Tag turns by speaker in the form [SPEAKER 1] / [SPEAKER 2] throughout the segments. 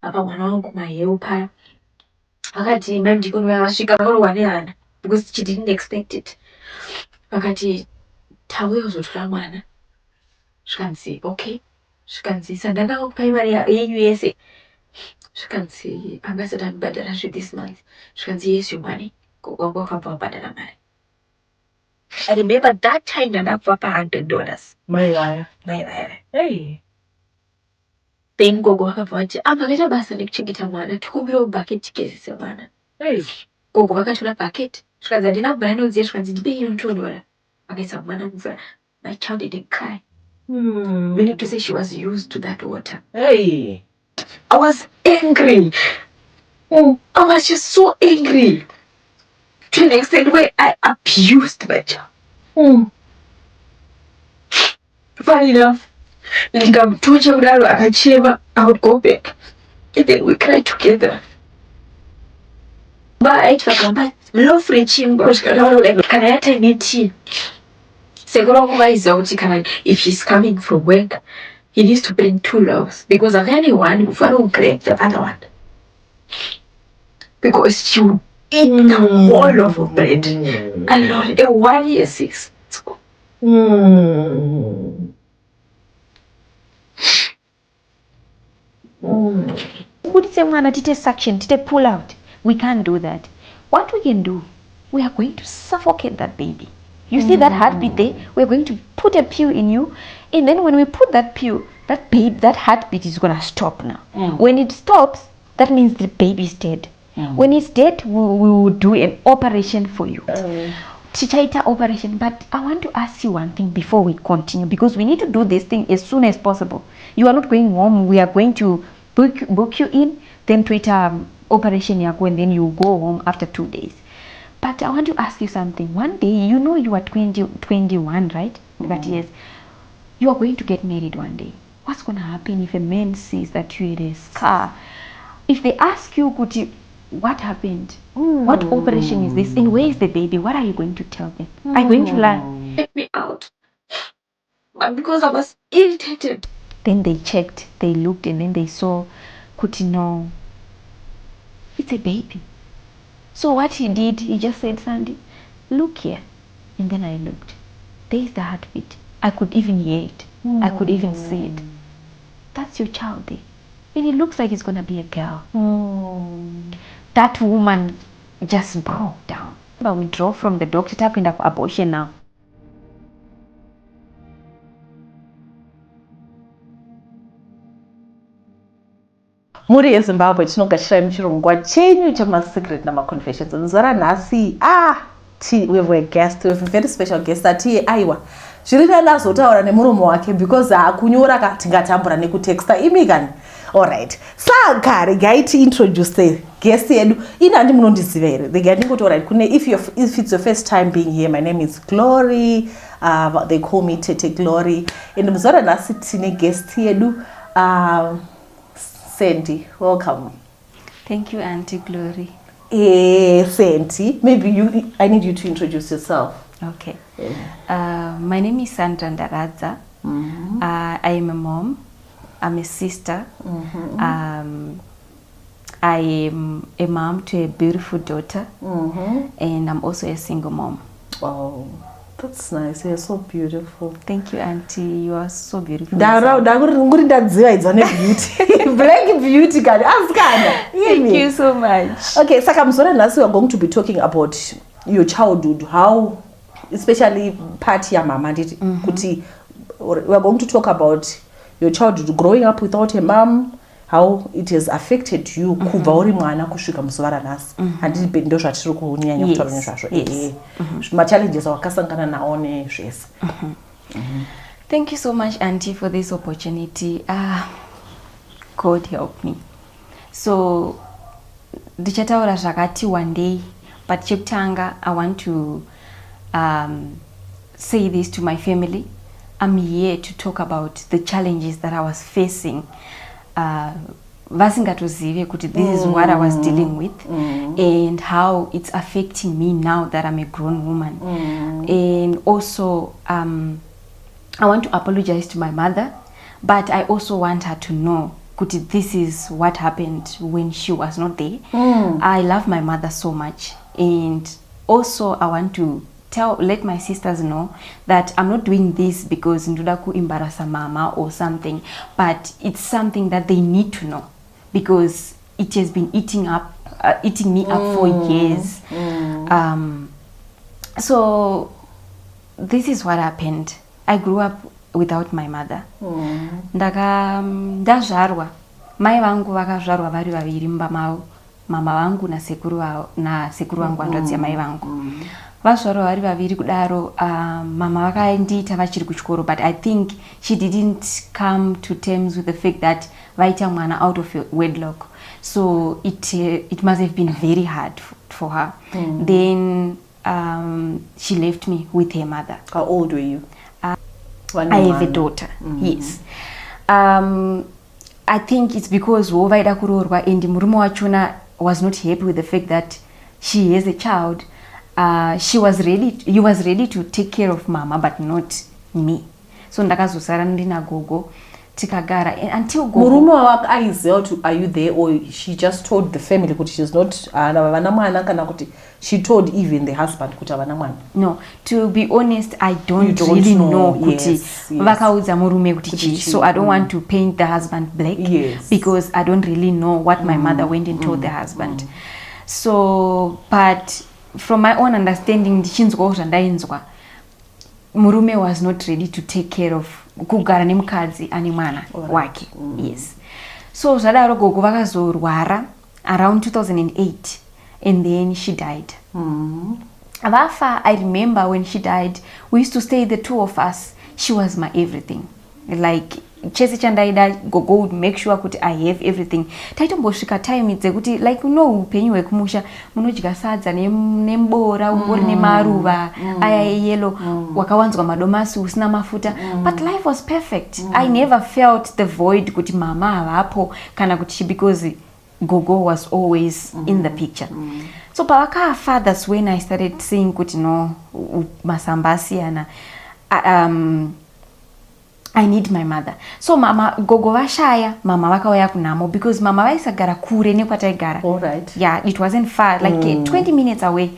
[SPEAKER 1] apa mwana wangu mayeupa akati mandi kunwasvika varuwanirana because she didn't expect it akati tauya kuzotora mwana zvikanzi okay zvikanzi Sandra kuprimary yeUSA zvikanzi angasati amubhadhara this month zvikanzi yes your money gogo wakabva wabhadhara mari. I remember that time ndandabva $100
[SPEAKER 2] mai vaya.
[SPEAKER 1] Hey. Then gogo wakabva vati makaita basa rekuchengeta mwana tikumbirawo bhaketi tigezese mwana.
[SPEAKER 2] Hey.
[SPEAKER 1] Gogo vakatora bhaketi zvikanzi handina kubva ndinoziva zvikanzi ndipei inotonhora vakaisa mwana mumvura. My child didn't cry. We need to say she was used to that water.
[SPEAKER 2] Hey.
[SPEAKER 1] I was angry. I was just so angry. To an extent where I abused my child. Funny enough, nikamtocha mdalo akachema, I would go back. And then we cried together. But love for chimbo kana yata neti. If he's coming from work, he needs to bring 2 loaves because of anyone who will break the other one. Because you eat the whole loaf of bread alone. A 1 year 6.
[SPEAKER 3] Would say mwana tite suction, tite pull out. We can't do that. What we can do, we are going to suffocate that baby. You see that heartbeat there? We're going to put a pill in you, and then when we put that pill, that heartbeat is gonna stop now. When it stops, that means the baby is dead. When it's dead, we will do an operation for you. Chichaita operation. But I want to ask you one thing before we continue, because we need to do this thing as soon as possible. You are not going home. We are going to book you in, then to it operation yako, and then you go home after 2 days. But I want to ask you something. One day, you know you are 21, right? But yes, you are going to get married one day. What's going to happen if a man sees that you had a scar? If they ask you, what happened? What operation is this? And where is the baby? What are you going to tell them? Are you going to lie?
[SPEAKER 1] Take me out. But because I was irritated.
[SPEAKER 3] Then they checked, they looked, and then they saw, no, it's a baby. So what he did, he just said, Sandy, look here. And then I looked. There is the heartbeat. I could even hear it. I could even see it. That's your child there. And it looks like it's going to be a girl. That woman just broke down. But we drove from the doctor tapping up abortion now.
[SPEAKER 2] Muri yeZimbabwe tinogashira muchirongwa chenyu chamasecret namaconfessions. Nzara nhasi we have a guest, we have a very special guest atiye aiwa zvirina nazotaura nemuromo wake because hakunyora katingatambura nekutexta imikani. Alright, saka regai introduce the guest yedu ini handi munondiziva here. Regai ndingoti alright, if it's your first time being here, my name is Glory, they call me Tete Glory, and muzora nhasi tine guest yedu Sandy. Welcome.
[SPEAKER 3] Thank you, Auntie Glory.
[SPEAKER 2] Sandy, maybe I need you to introduce yourself.
[SPEAKER 3] Okay. My name is Sandra Ndaradza. I am a mom. I'm a sister. I am a mom to a beautiful daughter. And I'm also a single mom.
[SPEAKER 2] Oh, that's nice. You're so beautiful.
[SPEAKER 3] Thank you, Auntie. You are so beautiful.
[SPEAKER 2] Beauty. Black beauty.
[SPEAKER 3] Thank you so much.
[SPEAKER 2] Okay, Saka Mzora Nasi, we are going to be talking about your childhood, how, especially part ya mama, kuti. We are going to talk about your childhood, growing up without a mom, how it has affected you kubva uri mwana kusvika muzuvara nhasi. Handiti ndo zvatiri kunyanya kutaura nezvazvo. Ma-challenges awakasangana nawo nezvese.
[SPEAKER 3] Thank you so much, Auntie, for this opportunity. God help me. So ndichataura zvakati one day, but chekutanga I want to say this to my family. I'm here to talk about the challenges that I was facing. Vasingatozive kuti this is what I was dealing with, and how it's affecting me now that I'm a grown woman. And also I want to apologize to my mother, but I also want her to know kuti this is what happened when she was not there. I love my mother so much, and also I want to let my sisters know that I'm not doing this because ndoda kuembarasa mama or something, but it's something that they need to know, because it has been eating me up for years. So this is what happened. I grew up without my mother. Ndazvarwa mai vangu vakazvarwa vari vaviri mumba mavo, mama vangu nasekuru vangu hanzvadzi yamai vangu. Vazvarwa vari vaviri kudaro, mama vakaendiita vachiri kuchikoro, but I think she didn't come to terms with the fact that vaita mwana out of wedlock, so it must have been very hard for her. Then she left me with her mother.
[SPEAKER 2] How old were you?
[SPEAKER 3] I have a daughter. Yes. I think it's because wovaida kurorwa and murume wachona was not happy with the fact that she has a child. He was ready to take care of mama, but not me. So ndakazosara ndina gogo tikagara until gogo.
[SPEAKER 2] Murume wako aiziva kuti are you there, or she just told the family kuti she's not havana mwana, kana kuti she told even the husband kuti havana mwana?
[SPEAKER 3] No, to be honest, I don't really know kuti vakaudza murume kuti chi. So I don't want to paint the husband black, because I don't really know what my mother went and told the husband. So, but from my own understanding, ndichinzwa zvandainzwa, murume was not ready to take care of kugara nemukadzi ane mwana wake. Yes. So zvadaro gogo vakazorwara around 2008, and then she died. Vafa, I remember when she died, we used to stay, the two of us. She was my everything. Like chese chandaida, gogo would make sure kuti I have everything. Taitombosvika time dzekuti, like, upenyu hwekumusha munodya sadza nembora, ungori nemaruva aya eyellow, wakawanzwa madomasi usina mafuta. But life was perfect. I never felt the void kuti mama havapo kana kuti, because gogo was always in the picture. So pavakafa, that's when I started seeing kuti no masambasi ana I need my mother. So mama gogo vashaya, mama vakauya kunamo, because mama vaisagara kure nekwataigara.
[SPEAKER 2] All right.
[SPEAKER 3] Yeah, it wasn't far, like 20 minutes away.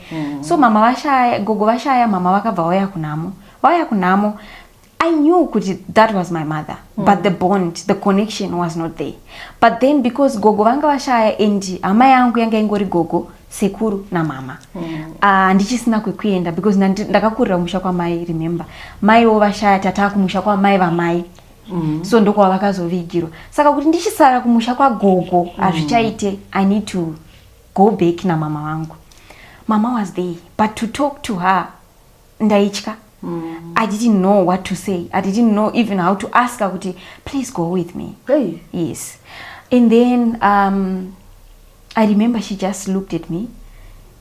[SPEAKER 3] So mama vashaya, gogo vashaya, mama vakabva vauya kunamo. Vauya kunamo, I knew that was my mother, but the bond, the connection was not there. But then because gogo vanga vashaya and amai yangu yanga ingori gogo, sekuru na mama. Ndichisina kwekuenda, because ndakakurira kumusha kwa mai, remember. Mai ovashaya tata kumusha kwa mai vamai. So ndokwa vakazovigirwa. Saka kuti ndichisara kumusha kwa gogo, azvichaite, I need to go back na mama wangu. Mama was there, but to talk to her, ndaichka. I didn't know what to say. I didn't know even how to ask her, please go with me.
[SPEAKER 2] Hey.
[SPEAKER 3] Yes. And then I remember she just looked at me,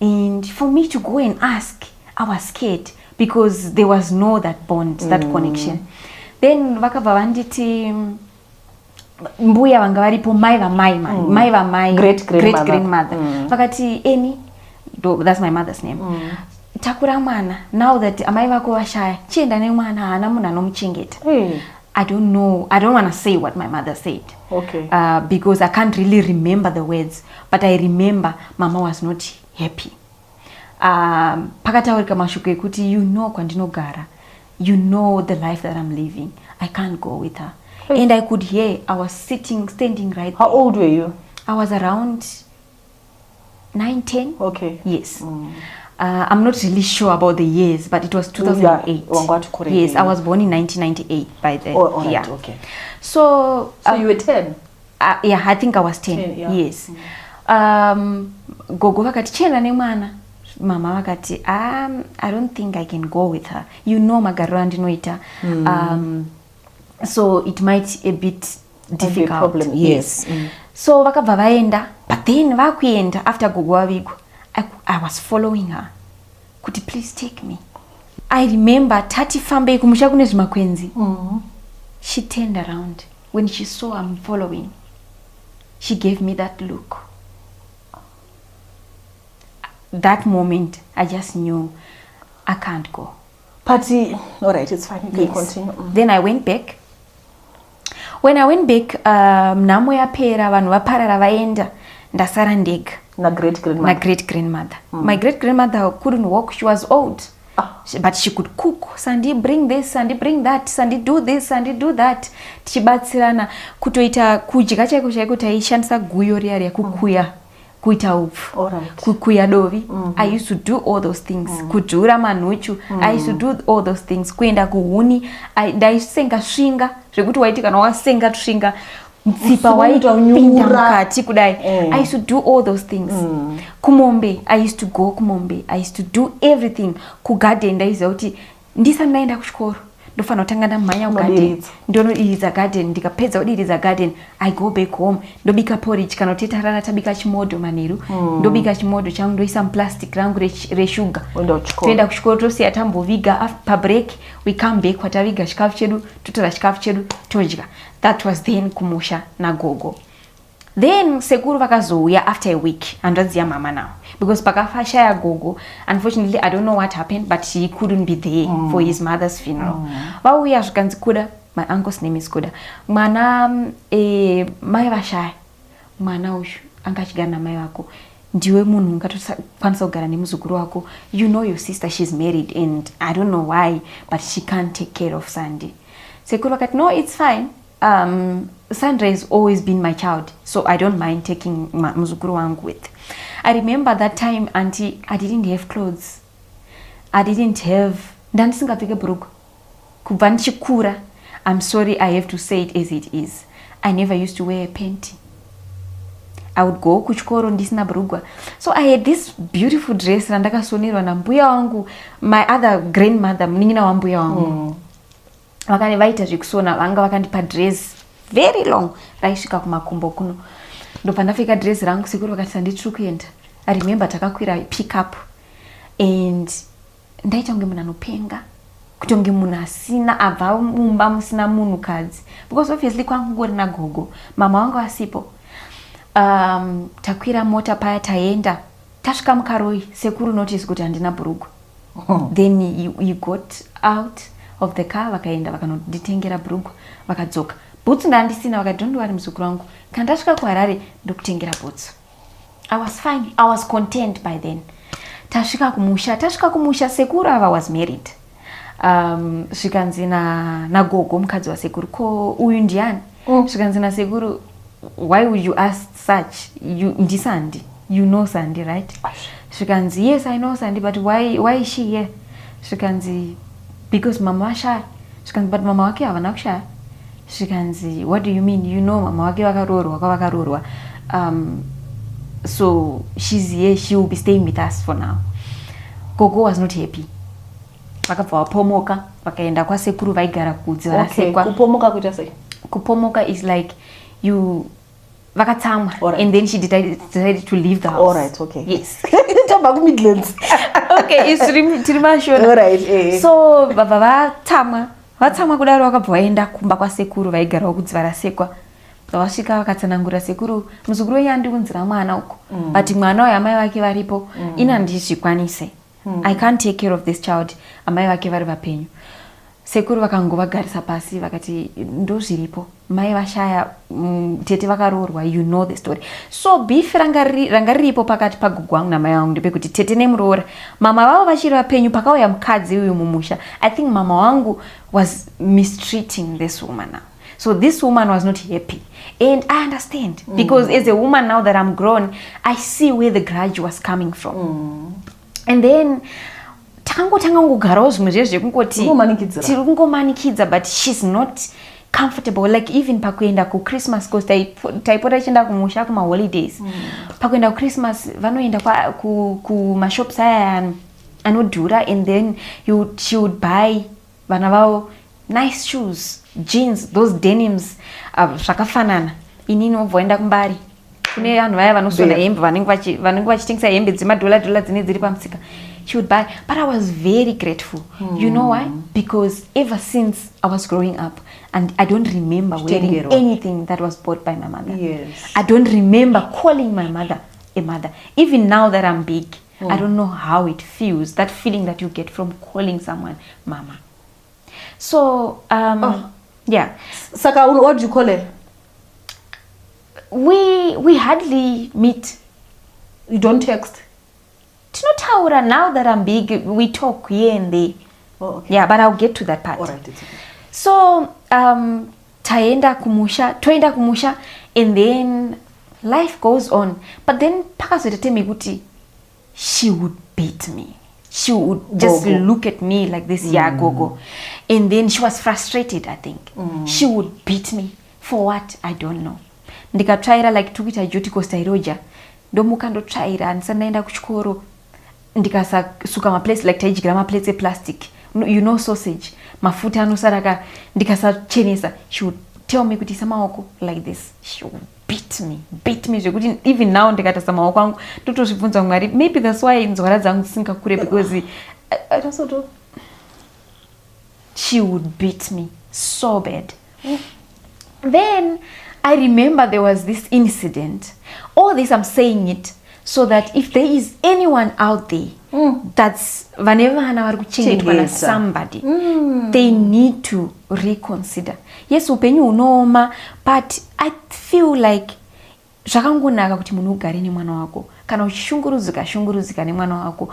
[SPEAKER 3] and for me to go and ask, I was scared, because there was no that bond, that connection. Then vakabva vanditi mbuya vanga varipo, mai vamai, great grandmother. Vakati Eni, that's my mother's name. Takura mwana, now that amai vako vashaya, chienda nemwana hana munhu anomuchengeta. I don't know. I don't want to say what my mother said.
[SPEAKER 2] Okay.
[SPEAKER 3] Because I can't really remember the words. But I remember Mama was not happy. Pakataurika mashuke kuti, kwandinogara. You know the life that I'm living. I can't go with her. And I could hear, I was standing right there.
[SPEAKER 2] How old were you?
[SPEAKER 3] I was around 9, 10.
[SPEAKER 2] Okay.
[SPEAKER 3] Yes. I'm not really sure about the years, but it was 2008. Yes, I was born in 1998 by then.
[SPEAKER 2] Oh, right,
[SPEAKER 3] yeah.
[SPEAKER 2] Okay.
[SPEAKER 3] So
[SPEAKER 2] you were 10?
[SPEAKER 3] Yeah, I think I was 10.
[SPEAKER 2] Yeah.
[SPEAKER 3] Yes. Gogo vakati chenda nemwana. Mama vakati, I don't think I can go with her. Magariro andinoita. So it might a bit difficult.
[SPEAKER 2] A problem. Yes.
[SPEAKER 3] So vakabva vaenda, but then vakuenda after gogo vavigwa. I was following her. Kuti please take me. I remember tati fambe kumusha kune zvimakwenzi. She turned around. When she saw I'm following, she gave me that look. That moment, I just knew I can't go.
[SPEAKER 2] Party, all right, it's fine. You can continue.
[SPEAKER 3] Then I went back. When I went back, nhamo yapera, vanhu vaparara vaenda, ndasara ndega.
[SPEAKER 2] Na great
[SPEAKER 3] grandmother. My great grandmother couldn't walk. She was old. But she could cook. Sandi, bring this, Sandi, bring that, Sandi, do this, Sandi, do that. Tichibatsirana kutoita kudya chaiko chaiko taishandisa guyo riya riya kukuya kuita upfu kukuya dovi. I used to do all those things. Kudhura manhuchu. I used to do all those things. Kuenda kuhuni ndaisenga svinga zvekuti waiti kana wasenga svinga mtsipa waipinda mukati kudai. I used to do all those things. Kumombe, I used to go kumombe. I used to do everything. Kugarden ndaiziva kuti ndisati ndaenda kuchikoro ndofana kutanga ndamhanya kugarden ndonodiriza garden. Ndikapedza kudiriza garden I go back home ndobika porridge. Kana kuti tarara tabika chimodo manheru ndobika chimodo changu ndoisa muplastic rangu reshuga toenda kuchikoro tosiya tamboviga. Pabreak we come back wataviga chikafu chedu totora chikafu chedu todya. That was then kumusha nagogo. Then sekuru vakazouya after a week. Handadziya mama now because pakafashaya gogo. Unfortunately I don't know what happened but he couldn't be there for his mother's funeral. Vauya zvikanzi Kuda, my uncle's name is Kuda. Mwana mai vashaya. Mwana uyu anga achigara namai vako. Ndiwe munhu ungatokwanisa kugara nemuzukuru wako. You know your sister, she's married and I don't know why but she can't take care of Sandy. Sekuru vakati no, it's fine. Sandra has always been my child, so I don't mind taking muzukuru wangu with. I remember that time, auntie, I didn't have clothes. I didn't have. Ndandisingapfeke bhurugwa. Kubva ndichikura, I'm sorry, I have to say it as it is. I never used to wear a panty. I would go kuchikoro ndisina bhurugwa. So I had this beautiful dress randakasonerwa nambuya wangu, my other grandmother, munin'ina wambuya wangu. Vakani vaita zvekusona vanga vakandipa dress very long raisvika kumakumbo kuno. Ndobva ndapfeka dress rangu sekuru vakati sanditiri kuenda. I remember takakwira pick up and ndaita kunge munhu anopenga kuti kunge munhu asina abva mumba musina munhukadzi because obviously kwangori nagogo mama wangu asipo. Takwira mota paya taenda tasvika mukaroi sekuru notice kuti handina bhurugwa. Then he got out of the car vakaenda vakanonditengera bhurugwa vakadzoka. Bhutsu ndandisina vakati don't worry muzukuru wangu kana ndasvika kuHarare ndokutengera bhutsu. I was fine, I was content by then. Tasvika kumusha sekuru ava was married. Zvikanzi nagogo mukadzi wasekuru ko uyu ndiani. Zvikanzi nasekuru why would you ask such? Ndisandi, you know Sandi, right? Zvikanzi yes I know Sandi but why is she here? Zvikanzi because mama vashaya. Zvikanzi but mama wake havana kushaya. Zvikanzi what do you mean? You know mama wake vakaroorwa. So she's here, she will be staying with us for now. Gogo was not happy. Vakabva vapomoka vakaenda kwasekuru vaigara kudzi varasekwa.
[SPEAKER 2] Kupomoka kuita sei?
[SPEAKER 3] Kupomoka is like you vakatsamwa and then she decided to leave the house.
[SPEAKER 2] All right, okay.
[SPEAKER 3] Yes.
[SPEAKER 2] Tamba ku Midlands.
[SPEAKER 3] Okay, it's trimashona.
[SPEAKER 2] All right.
[SPEAKER 3] So baba vatsamwa kudaro vakabva vaenda kumba kwasekuru vaigarawo kudzi varasekwa. Vasvika vakatsanangura sekuru muzukuru wenyu andiunzira mwana uko but mwana uyu amai vake varipo ina ndizvikwanise. I can't take care of this child. Amai vake vari vapenyu. Sekuru vakangovagarisa pasi vakati ndozviripo mai vashaya tete vakaroorwa, you know the story. So beef ranga riripo pakati pagogo wangu namai vangu ndepekuti tete nemuroora mama vavo vachiri vapenyu pakauya mukadzi uyu mumusha. I think mama wangu was mistreating this woman now. So this woman was not happy. And I understand. Because as a woman now that I'm grown, I see where the grudge was coming from. And then takangotanga kugarawo zvimwe zvezvo zvekungoti tiri kungomanikidza but she's not comfortable. Like even pakuenda kuChristmas because taipota tichienda kumusha kumaholidays. Pakuenda kuChristmas vanoenda kumashops aya anodhura and then she would buy vana vavo nice shoes, jeans, those denims zvakafanana. Inini obvoenda kumbari kune vanhu vaya vanosona hembe vanenge vachitengesa hembe dzemadhola dzine dziri pamusika. She would buy, but I was very grateful. You know why? Because ever since I was growing up and I don't remember wearing anything that was bought by my mother. Yes. I don't remember calling my mother a mother. Even now that I'm big, I don't know how it feels, that feeling that you get from calling someone mama. So Yeah.
[SPEAKER 2] Saka, what do you call her?
[SPEAKER 3] We hardly meet.
[SPEAKER 2] You don't text?
[SPEAKER 3] Tinotaura, now that I'm big, we talk here and there.
[SPEAKER 2] Oh, okay.
[SPEAKER 3] Yeah, but I'll get to that part.
[SPEAKER 2] All right, it's okay.
[SPEAKER 3] So toenda kumusha, and then life goes on. But then pakazoita kuti she would beat me. She would just look at me like this, yeah, go. And then she was frustrated, I think. She would beat me. For what? I don't know. Ndikatsvaira like tukuita joti kostairoja. Ndomukandotsvaira ndisanaenda kuchikoro. Ndikasasuka maplates like taidyira maplates eplastic. You know, sausage. Mafuta anosaraka ndikasachenesa. She would tell me kuti samaoko like this. She would beat me zvekuti even now ndikata samaoko angu totozvibvunza Mwari, maybe that's why nzwara dzangu dzisingakure, because I don't know. She would beat me so bad. Then I remember there was this incident. All this I'm saying it so that if there is anyone out there that's vanevana vari kuchengetwa na somebody, they need to reconsider. Yes, upenyu unooma, but I feel like zvakangonaka kuti munhu ugare nemwana wako kana uchishungurudzika nemwana wako,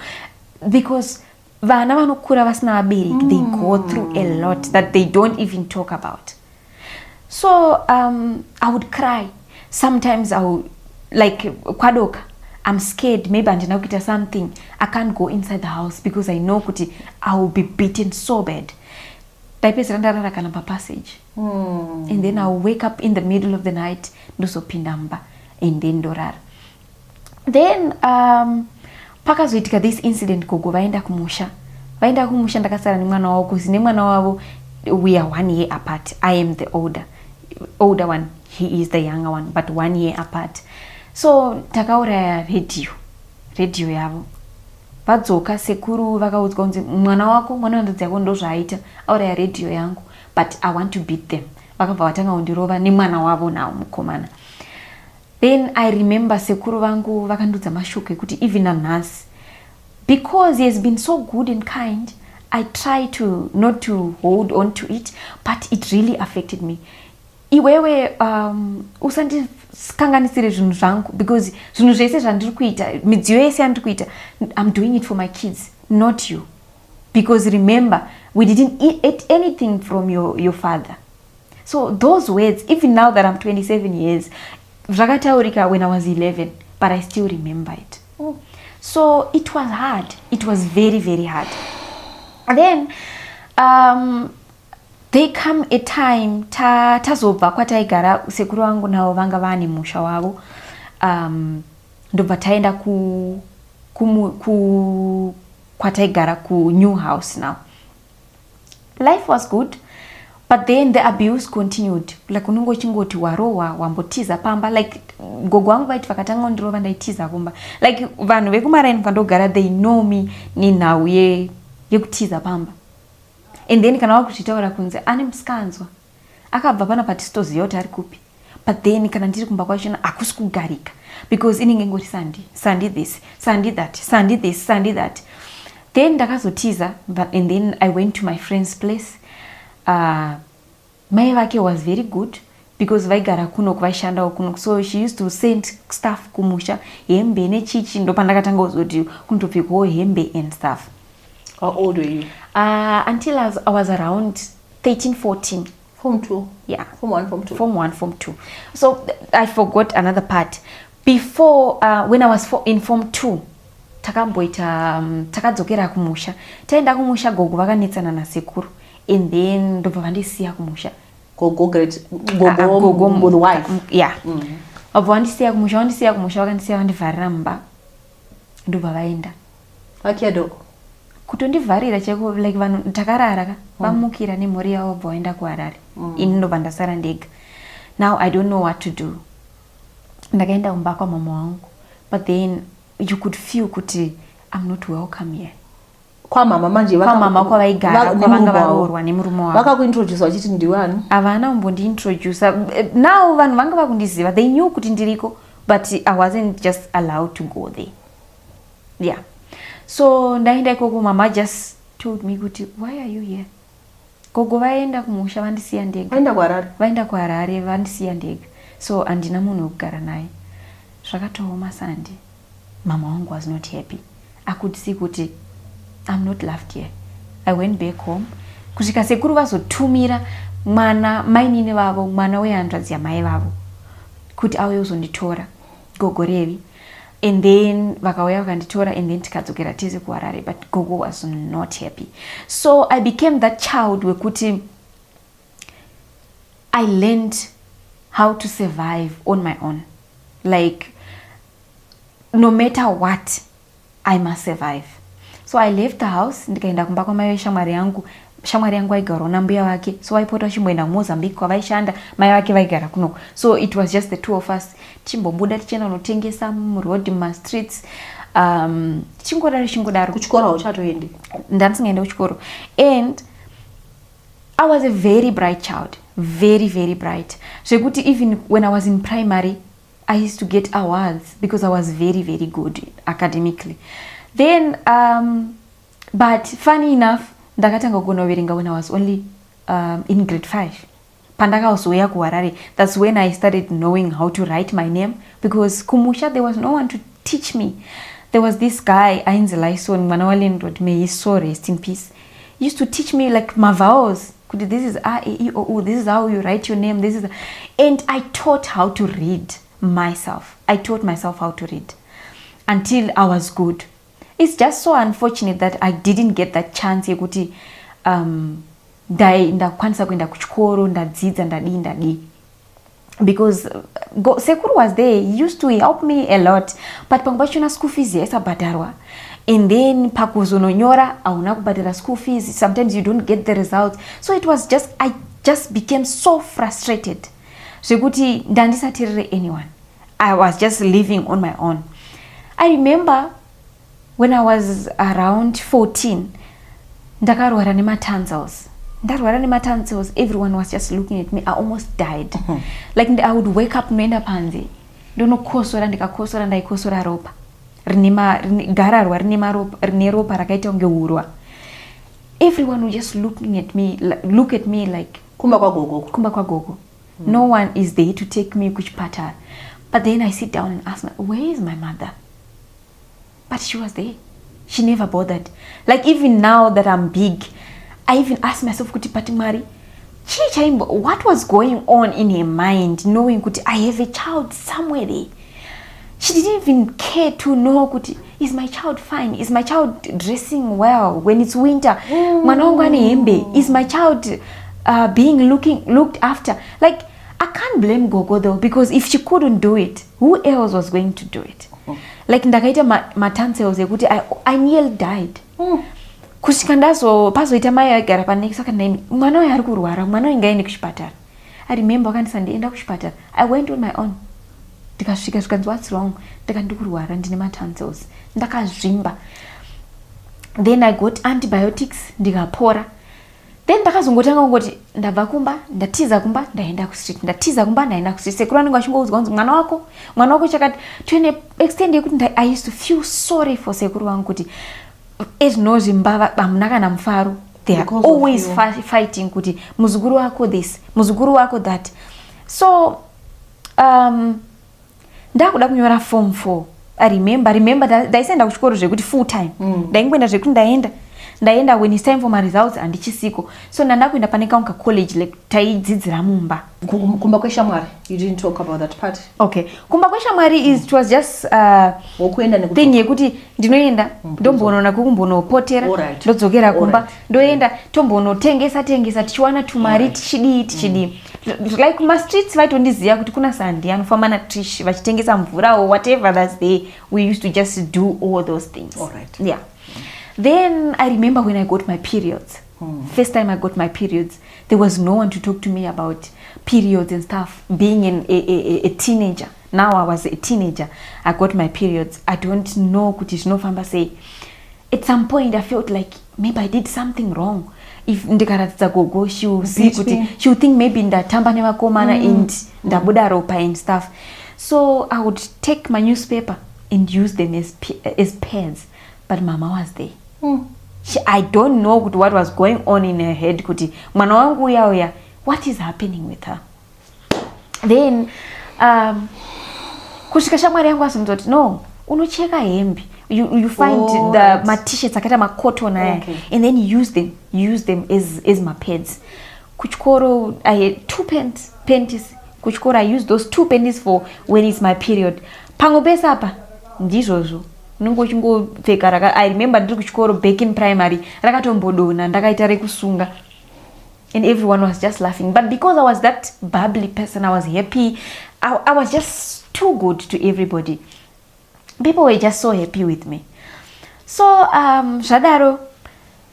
[SPEAKER 3] because vana vanokura vasina vabereki, they go through a lot that they don't even talk about. So I would cry. Sometimes I would, like kwadoka, I'm scared, maybe andina kuita something, I can't go inside the house because I know kuti I will be beaten so bad. Taipezera ndarara kana passage. And then I'll wake up in the middle of the night, ndosopindamba, and then dorara. Then pakazoitika this incident, gogo vaenda kumusha ndakasara nemwana wavo, because nemwana wavo we are 1 year apart. I am the older one, he is the younger one, but 1 year apart. So takauraya radio yavo. Vadzoka sekuru vakaudzwa kunzi mwana wandanzi yako ndozvaaita, auraya radio yangu, but I want to beat them. Vakabva vatanga kundirova nemwana wavo nawo mukomana. Then I remember sekuru vangu vakandudza mashoko ekuti even nanhasi, because he has been so good and kind, I try to not to hold on to it, but it really affected me. Iwewe usandikanganisire zvinhu zvangu, because zvinhu zvese zvandiri kuita, midziyo yese yandiri kuita, I'm doing it for my kids, not you. Because remember, we didn't eat anything from your father. So those words, even now that I'm 27 years, zvakataurika when I was 11, but I still remember it. So it was hard. It was very, very hard. And then there come a time tazobva kwataigara sekuru vangu navo vanga vane musha wavo, ndobva taenda kwataigara ku new house now. Life was good, but then the abuse continued. Like unongo chingoti warowa wambotiza pamba, like gogo wangu vaiti vakatanga kundirova ndaitiza kumba, like vanhu vekumaraini kwandogara, they know me ninhau yekutiza pamba. And then kana wakuchitaura kunze ane musikanzwa akabva pana patitoziva kuti ari kupi, but then kana ndiri kumba kwachona akusi kugarika, because inenge ngoti sandi this, sandi that, sandi this, sandi that. Then ndakazotiza, and then I went to my friend's place. Mai vake was very good, because vaigara kuno vaishandawo kuno, so she used to send stuff kumusha, hembe nechichi, ndo pandakatanga kuzoti kunotopfekawo hembe and stuff.
[SPEAKER 2] How old were you?
[SPEAKER 3] Until I was around 13, 14.
[SPEAKER 2] Form 2?
[SPEAKER 3] Yeah.
[SPEAKER 2] Form 1, Form 2?
[SPEAKER 3] Form 1, Form 2. So I forgot another part. Before, when I was in Form 2, takadzokera kumusha. Taenda kumusha gogo vakanetsana nasekuru. And then ndobva vandisiya kumusha.
[SPEAKER 2] Gogo the wife?
[SPEAKER 3] Yeah. Vabva vandisiya kumusha vakandisiya vandivharira mumba. Ndobva vaenda.
[SPEAKER 2] Vakiado?
[SPEAKER 3] Kutondivharira cheko, like vanhu takarara vamukira nemhuri yavo vabva vaenda kuHarare. Ini ndobva ndasara ndega. Now I don't know what to do. Ndakaenda kumba kwamama wangu, but then you could feel kuti I'm not welcome here.
[SPEAKER 2] Kwamama manje
[SPEAKER 3] kwamama kwavaigara kwavanga varoorwa nemurume wavo.
[SPEAKER 2] Vakakuintroduce vachiti ndiwani?
[SPEAKER 3] Havana kumbondiintroduce. Now vanhu vanga vakundiziva, they knew kuti ndiriko, but I wasn't just allowed to go there. Yeah. So ndaenda ikoko, mama just told me kuti, why are you here? gogo vaenda kumusha vandisiya ndega. Vaenda kuHarare vandisiya ndega. So andina munhu wekugara naye. Zvakatooma Sandi. Mama wangu was not happy. I could see kuti I'm not loved here. I went back home. Kusvika sekuru vazotumira mwana mainini vavo, mwana wehanzvadzi yamai vavo, kuti auye uzonditora gogo Revi. And then vakauya vakanditora and then tikadzokera tese kuHarare, but gogo was not happy. So I became that child wekuti I learned how to survive on my own. Like no matter what, I must survive. So I left the house, ndikaenda kumba kwamai veshamwari yangu. Shamwari yangu aigara nambuya wake, so vaipota vachimboenda kuMozambique kwavaishanda, mai vake vaigara kunoko. So it was just the two of us. Tichimbobuda tichienda kunotengesa muroad mastreets. Tichingodaro.
[SPEAKER 2] Kuchikoro uchatoende?
[SPEAKER 3] Ndandisingaende kuchikoro. And I was a very bright child. Very, very bright. Zvekuti even when I was in primary, I used to get awards because I was very, very good academically. Then, but funny enough, ndakatanga kunoverenga when I was only in grade 5. Pandakazouya kuHarare, that's when I started knowing how to write my name, because kumusha there was no one to teach me. There was this guy, Ainzi Lyson, mwana walendod, may his soul rest in peace. He used to teach me like my vowels. This is A, E, I, O, U. This is how you write your name. This is, and I taught how to read myself. I taught myself how to read until I was good. It's just so unfortunate that I didn't get that chance yekuti ndakwanisa kuenda kuchikoro ndadzidza ndadi, because sekuru was there. He used to help me a lot, but pangubachona school fees yaisabhadharwa, and then pakuzononyora hauna kubhadhara school fees, sometimes you don't get the results. So it was just, I just became so frustrated zvekuti ndandisateerere anyone. I was just living on my own. I remember when I was around 14, ndakarwara nematonsilles. Ndarwara nematonsilles, everyone was just looking at me. I almost died. Like I would wake up noenda panze, ndonokosora, ndikakosora ndaikosora ropa gararwa rine ropa rakaita kunge urwa. Everyone would just look at me like
[SPEAKER 2] kumba kwa gogo.
[SPEAKER 3] No one is there to take me kuchipatara. But then I sit down and ask my, where is my mother? But she was there. She never bothered. Like even now that I'm big, I even ask myself, kuti patimari, what was going on in her mind, knowing kuti I have a child somewhere there? She didn't even care to know, kuti, is my child fine? Is my child dressing well when it's winter? Is my child being looked after? Like, I can't blame Gogo though, because if she couldn't do it, who else was going to do it? Like ndakaita matonsilles ekuti I nearly died. Kusvika pazoita mai agara pane saka mwana uyu ari kurwara, mwana uyu ngaende kuchipatara. I remember wakandisa ndienda kuchipatara. I went on my own. Ndikasvika zvikanzi what's wrong? Ndikurwara ndine matonsilles. Ndakazvimba. Then I got antibiotics, ndikapora. Then ndakazongotanga kungoti ndabva kumba, ndatiza kumba, ndaenda kustreet, ndatiza kumba, ndaenda kustreet. Sekuru vanenge vachingoudzwa kunzi mwana wako chakati, tuine extend yekuti I used to feel sorry for sekuru vangu kuti ezvinozvi mbava hamuna kana mufaro. They are always fighting kuti muzukuru wako this, muzukuru wako that. So ndakuda kunyora form 4. I remember ndaisenda kuchikoro zvekuti full time. Ndaingoenda zvekuti ndaenda when it's time for my results handichisiko. So ndandakuenda pane kaunga college like taidzidzira mumba.
[SPEAKER 2] Kumba kweshamwari, you didn't talk about that part.
[SPEAKER 3] Okay. Kumba kweshamwari it was just thing yekuti ndinoenda ndomboona kukumbonopotera ndodzokera kumba ndoenda tombonotengesa tichiwana tumari tichidi. Like my streets vaitondiziva kuti kuna Sandi anofamba natrish vachitengesa mvura or whatever that's there. We used to just do all those things.
[SPEAKER 2] All right.
[SPEAKER 3] Yeah. Then I remember when I got my periods. First time I got my periods, there was no one to talk to me about periods and stuff. Being a teenager. Now I was a teenager. I got my periods. I don't know kuti zvinofamba sei. At some point I felt like maybe I did something wrong. If ndikaratidza gogo, she will see kuti, she will think maybe ndatamba nevakomana and ndabuda ropa and stuff. So I would take my newspaper and use them as pads. But Mama was there. I don't know what was going on in her head kuti mwana wangu uya what is happening with her. Then kusvika shamwari yangu asindoti no unocheka hembe you find the my t-shirts akaita macotton aya and then use them as my pads. Kuchikoro I had 2 panties. Kuchikoro I use those 2 panties for when it's my period. Pango pesa apa ndizvozvo nungochingopfeka I remember ndiri kuchikoro back in primary rakatombodona ndakaita rekusunga and everyone was just laughing, but because I was that bubbly person, I was happy. I was just too good to everybody. People were just so happy with me. So zvadaro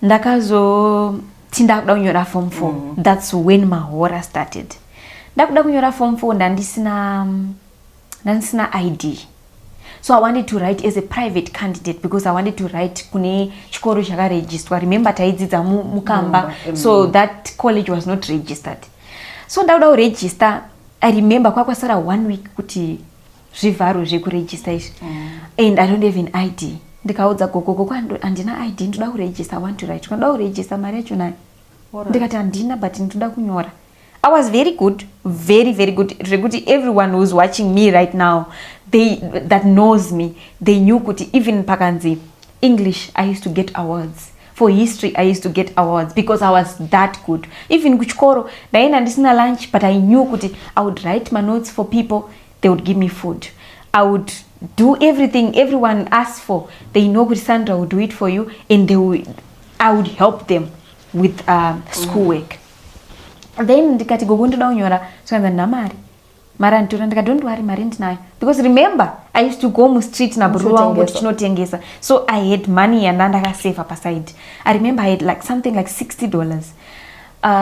[SPEAKER 3] ndakazo tindakuda kunyora form 4. That's when my horror started. Ndakuda kunyora form 4 ndandisina ID. So I wanted to write as a private candidate because I wanted to write kune chikoro chakaregistrwa. Remember taidzidza mukamba, so that college was not registered. So ndakuda kuregister. I remember kwasara 1 week kuti zvivharo zvekuregister izvi and I don't have an ID. Ndikaudza gogo kwando andina ID, ndoda kuregister, I want to write. Ndoda kuregister mari yacho nayo. Ndikati andina but ndoda kunyora. I was very good, very good. Rekuti everyone who's watching me right now, that knows me, they knew kuti even pakanzi English I used to get awards. For history I used to get awards because I was that good. Even kuchikoro ndaenda ndisina lunch, but I knew kuti I would write my notes for people, they would give me food. I would do everything everyone asked for. They know kuti Sandra would do it for you, and I would help them with schoolwork. Then ndikati gogo ndoda kunyora saka ndamari mara ntora ndika don't worry mari ndinayo, because remember I used to go mu street na bro wangu tinotengesa, so I had money and ndakasave up aside. I remember I had like something like $60.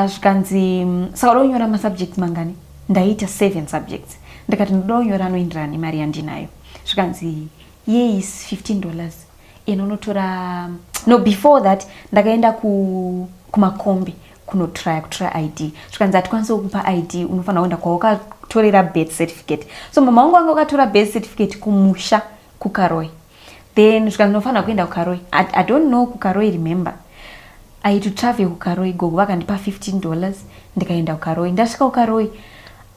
[SPEAKER 3] Zvikanzi saka ndonyora ma subjects mangani, ndaita 7 subjects. Ndikati ndoda kunyora anoenderana mari yandinayo. Zvikanzi is $15 inonotora no. Before that ndakaenda kumakombi try ID. Zvikanzi atikwanisa kukupa ID, unofana kuenda kwawakatorera birth certificate. So mama wangu anga akatora birth certificate kumusha kukaroi. Then zvikanzi unofana kuenda kukaroi. I don't know kukaroi, remember I had to travel kukaroi. Gogo vakandipa $15 ndikaenda kukaroi. Ndasvika kukaroi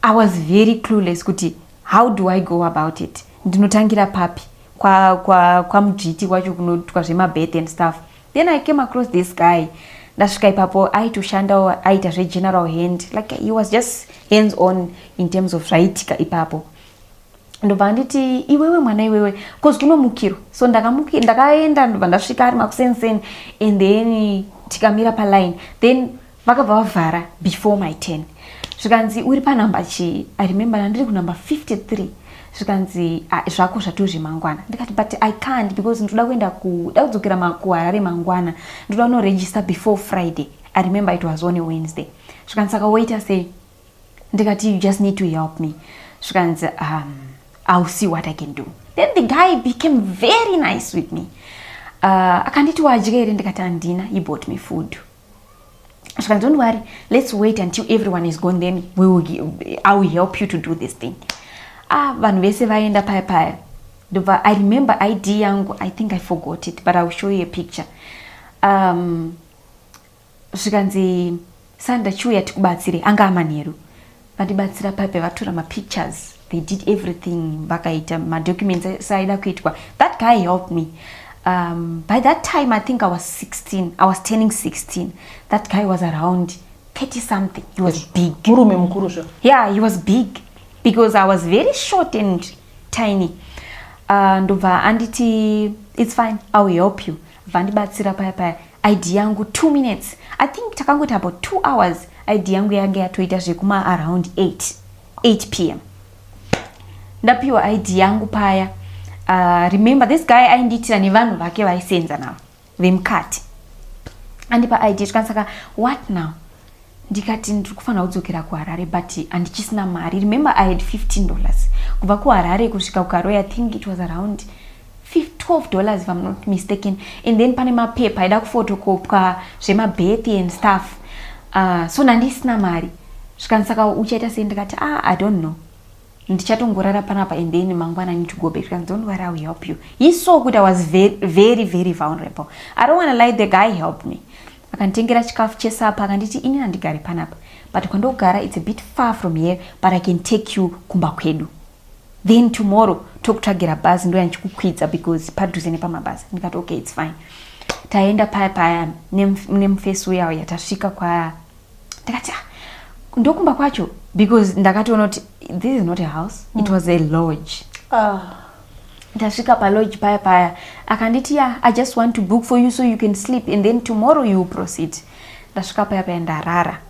[SPEAKER 3] I was very clueless kuti how do I go about it, ndinotangira papi kwa mujiti wacho kunoitwa zvemabirth and stuff. Then I came across this guy. Ndasvika ipapo aitoshanda aita general hand, like he was just hands on in terms of writing ipapo. Ndobva nditi iwewe mwana iwewe because kunomukiro. So ndakaenda ndobva ndasvika ari makusenseni, and then tikamira paline, then vakabva vavhara before my 10. Zvikanzi uri panamba chi, I remember ndiri kunamba 53. Zvikanzi zvako zvatozve mangwana. Ndikati but I can't because ndoda kuenda kudzokera kuHarare mangwana, ndoda no register before Friday. I remember it was on a Wednesday. Zvikanzi saka waiter say, ndikati you just need to help me. Zvikanzi I'll see what I can do. Then the guy became very nice with me. Akanditi wadyere, ndikati andina. He bought me food. Zvikanzi don't worry, let's wait until everyone is gone, then I will help you to do this thing. Vanhu vese vaenda paya. I remember ID yangu, I think I forgot it, but I will show you a picture. Zvikanzi Sandra chiuya tikubatsire, anga amanheru. Vandibatsira paya vatora ma pictures. They did everything, vakaita ma documents saida kuitwa. That guy helped me. By that time I think I was 16. I was turning 16. That guy was around 30 something. He was big. Yeah, he was big. Because I was very short and tiny. Ndobva anditi it's fine, I will help you. Vandibatsira paya ID yangu 2 minutes. I think takangoita about 2 hours. ID yangu yange yatoita zvekuma around 8 p.m. Ndapiwa ID yangu paya. Remember this guy ainditira nevanhu vake vaisenza navo vemukati. Andipa ID zvikansaka what now? Ndikati ndikufanira kudzokera kuHarare but andichisina mari. Remember I had $15. Kubva kuHarare kusvika kukaroi I think it was around $12 if I'm not mistaken. And then pane mapepa aida kufotokopwa zvemabirth and stuff. So nandisina mari. Zvikansaka uchaita sei? Ndikati I don't know. ndichatongorara panapa and then mangwana I need to go back. Don't worry, I will help you. He saw that I was very, very, very vulnerable. I don't want to lie, the guy helped me. Akanditengera chikafu chesapa akanditi ini handigari panapa. But kwandogara it's a bit far from here, but I can take you kumba kwedu. Then tomorrow tokutsvagira bhazi ndo yanchikukwidza because padhuze nepamabhazi. Ndikati okay, it's fine. Taenda paya nemufesi uya uya tasvika kwa ndakati ndokumba kwacho because ndakatoona kuti this is not a house, it was a lodge. Tasvika pa lodge paya akanditi I just want to book for you so you can sleep and then tomorrow you will proceed. Ndasvika paya ndarara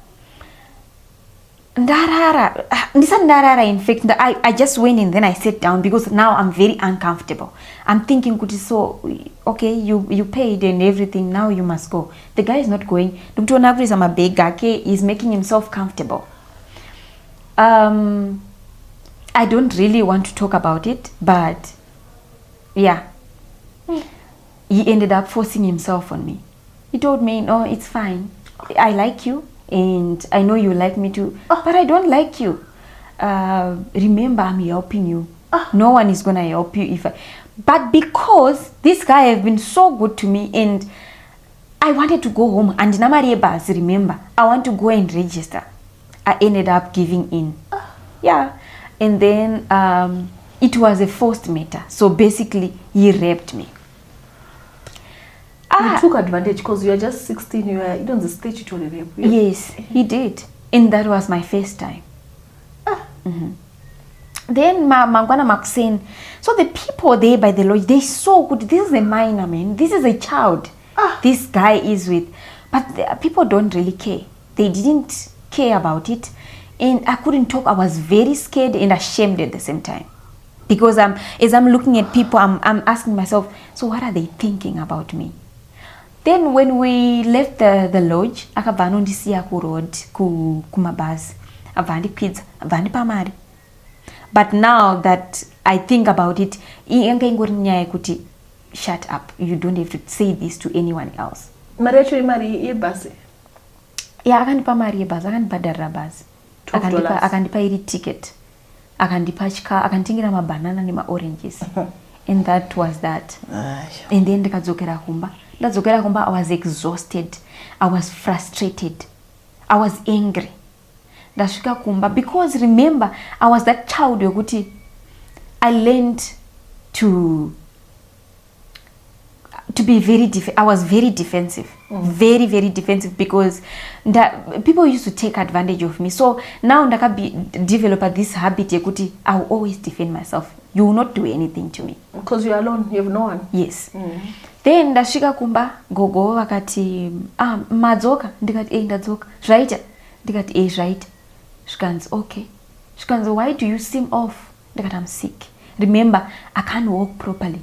[SPEAKER 3] in fact I just went and then I sat down because now I'm very uncomfortable. I'm thinking kuti so okay, you paid and everything, now you must go. The guy is not going. Ndikutoona kuti amabhegi ake is making himself comfortable. I don't really want to talk about it, but yeah, he ended up forcing himself on me. He told me, no, it's fine, I like you and I know you like me too, but I don't like you. Remember, I'm helping you. No one is gonna help you but because this guy have been so good to me and I wanted to go home and namariebas, remember, I want to go and register. I ended up giving in. Yeah, and then it was a forced matter, so basically he raped me.
[SPEAKER 2] You took advantage because you are just 16, you don't the statutory rape.
[SPEAKER 3] Yes, he did, and that was my first time. Then mangwana makusen, so the people there by the lodge, they so good. This is a minor, man, this is a child this guy is with, but the people don't really care. They didn't care about it and I couldn't talk. I was very scared and ashamed at the same time because as I'm looking at people, I'm asking myself, so what are they thinking about me? Then when we left the lodge, akavanondisiya ku road kumabhazi avandi kids avandi pamari. But now that I think about it, yanga ingori nyaya kuti shut up, you don't have to say this to anyone else.
[SPEAKER 2] Mari yacho imari yebhasi?
[SPEAKER 3] Yeah, akandipa mari yebhasi, akandibhadharira bhazi, akandipa iri ticket, akandipa chika, akanditengera mabanana nema oranges. And that was that. And then ndikadzokera kumba. Ndadzokera kumba, I was exhausted, I was frustrated, I was angry. Ndasvika kumba because remember, I was that child yokuti I learned to be very I was very defensive. Very, very defensive because people used to take advantage of me. So now develop this habit yokuti I will always defend myself. You will not do anything to me.
[SPEAKER 2] Because you're alone, you have no one.
[SPEAKER 3] Yes. Then ndasvika kumba, gogo vakati madzoka, ndikati ndadzoka. Zvaita? Ndikati zvaita. Shkanzi okay. Shkanzi, why do you seem off? Ndikati I'm sick. Remember, I can't walk properly.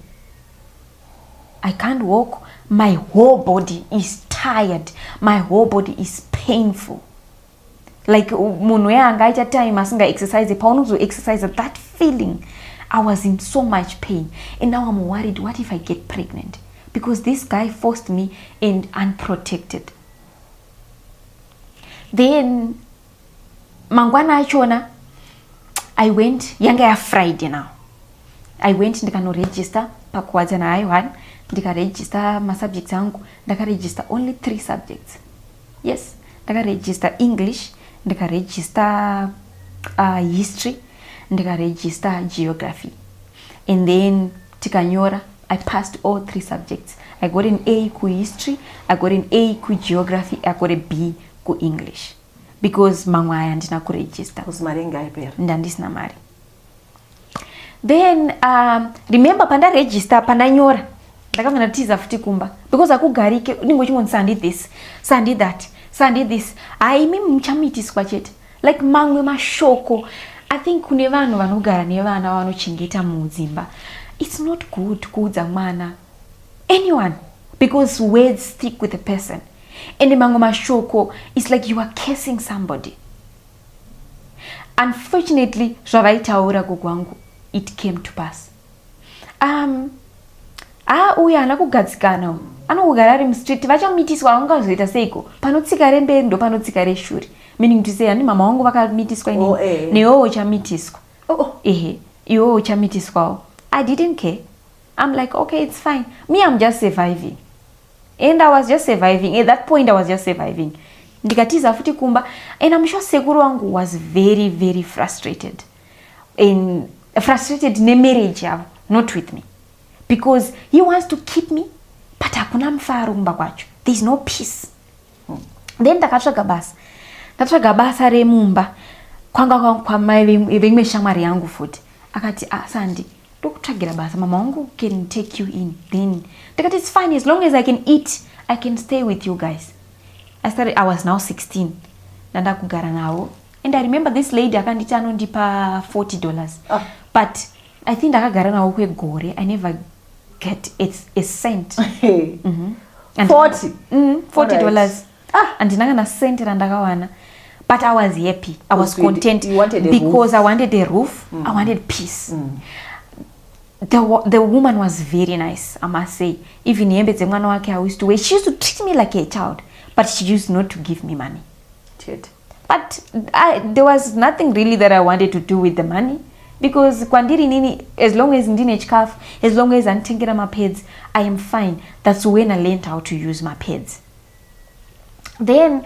[SPEAKER 3] I can't walk. My whole body is tired. My whole body is painful. Like munhu angaita time asinga exercise, paunozo exercise, that feeling. I was in so much pain and now I'm worried, what if I get pregnant? Because this guy forced me and unprotected. Then mangwana achona, I went, yanga ya Friday now. I went ndikano register pakwadza na I1, ndika register ma subjects angu, ndaka register only 3 subjects. Yes, ndaka register English, ndika register history, ndika register geography. And then tikanyora, I passed all 3 subjects. I got an A ku history, I got an A ku geography, I got a B ku English. Because mangwaya ndina ku register.
[SPEAKER 2] Uzmarenga ipera.
[SPEAKER 3] Ndandisina mari. Then remember panda register panda nyora. Ndakamana tiza futi kumba. Because akugarike ningochimon sandi this, sandi that, sandi this. Mimi mchamitiswa chete. Like mangwe mashoko. I think kune vanhu vanogara nevana vanochengeta mudzimba. It's not good kuudza mwana anyone because words stick with a person. And mango mashoko, it's like you are cursing somebody. Unfortunately, zvavaitaura gogwangu, it came to pass. Uya anakugadzikana anogara ari mustreet vachamitiswa vangazoita seiko panotsika remberi ndo panotsika reshuri, meaning to say ani mama wangu vakamitiswa ini newewo chamitiswa. iwo uchamitiswawo. I didn't care. I'm like, okay, it's fine. Me, I'm just surviving. And I was just surviving. At that point, I was just surviving. Ndikatiza futi kumba. And I'm sure sekuru wangu was very, very frustrated. And frustrated ne marriage yavo, not with me. Because he wants to keep me, but hakuna mfaro mba kwacho. There's no peace. Then ndakatsvaga basa. Ndatsvaga basa remumba. Kwanga kwa mai vimwe shamwari yangu futi. Akati, Sandi, ndokutsvagira basa, mama wangu can take you in. Then ndakati, it's fine, as long as I can eat, I can stay with you guys. I was now 16. Nanda kugara navo. And I remember this lady akanditi anondipa $40. But I think ndakagara navo kweGore. I never get a cent.
[SPEAKER 2] And 40?
[SPEAKER 3] $40. And ndinanga na cent randakawana. But I was happy. I was content because I wanted a roof. I wanted peace. The woman was very nice, I must say. Even yembe zemwana wake I used to wear. She used to treat me like a child, but she used not to give me money. But there was nothing really that I wanted to do with the money, because kwandiri nini, as long as ndine chikafu, as long as antengera my pads, I am fine. That's when I learned how to use my pads. Then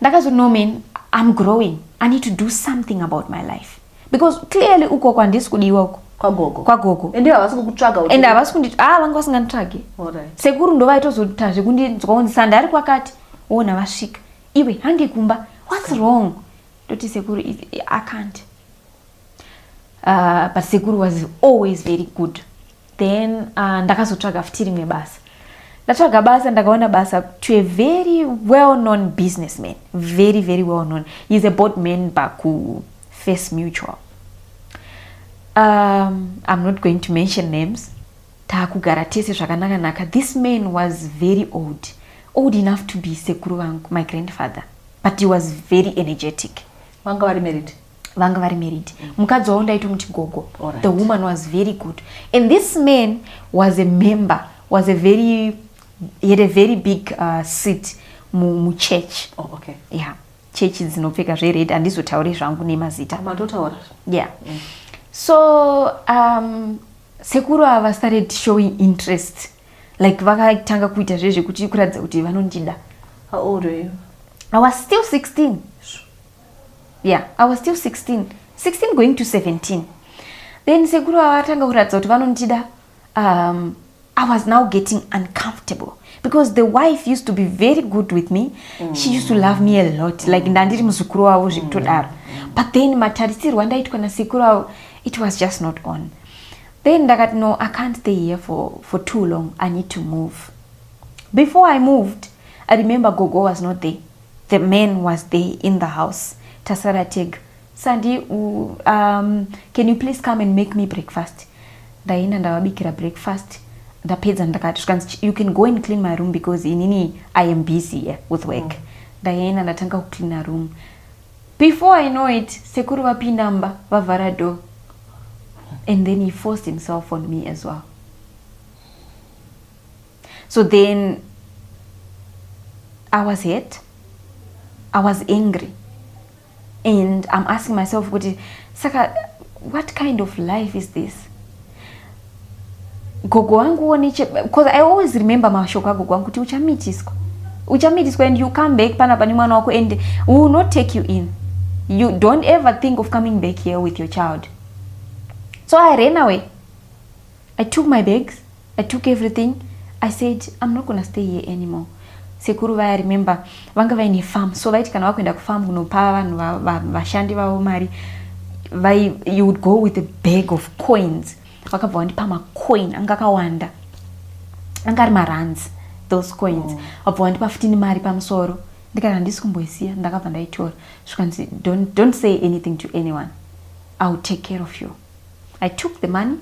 [SPEAKER 3] ndakazo no man, I'm growing. I need to do something about my life, because clearly uko kwandisi kudiwa uko kwa gogo.
[SPEAKER 2] And havasi kukutsvaga.
[SPEAKER 3] And havasi kundi vanga vasinganditsvage. Sekuru ndo vaitozotazve kundinzwa Sandra ari kwakati. Ona vasvika. Iwe handikumba. What's wrong? Doti sekuru, I can't. But sekuru was always very good. Then ndakazotsvaga futi rimwe basa. Ndatsvaga basa, ndakaona basa to a very well-known businessman. Very, very well-known. He's a board member ku First Mutual. I'm not going to mention names. This man was very old enough to be sekuru wangu, my grandfather, but he was very energetic.
[SPEAKER 2] Vanga vari married.
[SPEAKER 3] Mukadzi waundaito muti gogo. The woman was very good, and this man was a member. He had a very big seat mu church. Yeah, church dzinopfeka zvered handizotaure zvangu nemazita. Yeah. So sekuru ava started showing interest, like vakatanga kuita zvezvekuti kuratidza kuti vanondida.
[SPEAKER 2] How old were you?
[SPEAKER 3] I was still 16. Yeah, I was still 16 going to 17. Then sekuru avatanga kuratidza kuti vanondida. I was now getting uncomfortable, because the wife used to be very good with me. She used to love me a lot, like ndandiri muzukuru wavo zvekutodaro. But then matarisirwa ndaitwa nasekuru avo, it was just not on. Then ndakati, no, I can't stay here for too long. I need to move. Before I moved, I remember Gogo was not there. The man was there in the house. Tasarateg, Sandy, can you please come and make me breakfast? Ndaina ndavabikira breakfast. The peds and ndakati, you can go and clean my room, because I am busy with work. Ndaina ndatanga ku clean a room. Before I know it, sekuru vapindamba vavhara door. And then he forced himself on me as well. So then I was hurt. I was angry. And I'm asking myself, Saka, what kind of life is this? Gogo wangu, because I always remember mashoka gogo wangu kuti uchamitiswa and you come back pana pani mwana wako, and we will not take you in. You don't ever think of coming back here with your child. So I ran away. I took my bags. I took everything. I said, I'm not going to stay here anymore. Sekuru I remember, vanga vaine farm. So vaiti kana vakuenda ku farm kunopa vanhu vashandi vavo mari. You would go with a bag of coins. Vakabva vandipa macoin anga akawanda. Anga ari marands, those coins. Vabva vandipa futi mari pamusoro. Ndikati handisi kumboisiya, ndakabva ndaitora. Zvikanzi, don't say anything to anyone. I will take care of you. I took the money.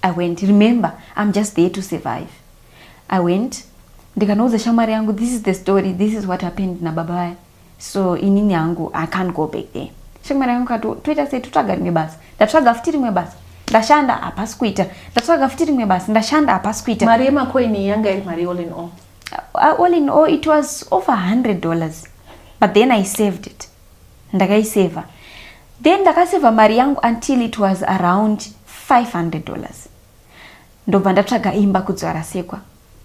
[SPEAKER 3] I went. Remember, I'm just there to survive. I went. Ndikanouza shamwari yangu, this is the story. This is what happened na baba. So inini yangu, I can't go back there. Shamwari yangu kato, toita sei tutsvaga rimwe basa. Ndatsvaga futi rimwe basa. Ndashanda hapasi kuita. Ndatsvaga futi rimwe basa. Ndashanda hapasi kuita.
[SPEAKER 2] Mari yemacoin yanga iri mari all in all.
[SPEAKER 3] All in all, it was over $100. But then I saved it. Ndakaiseva. Then ndakaseva mari yangu until it was around $500. Ndobva ndatsvaga imba kudzvara sekwa,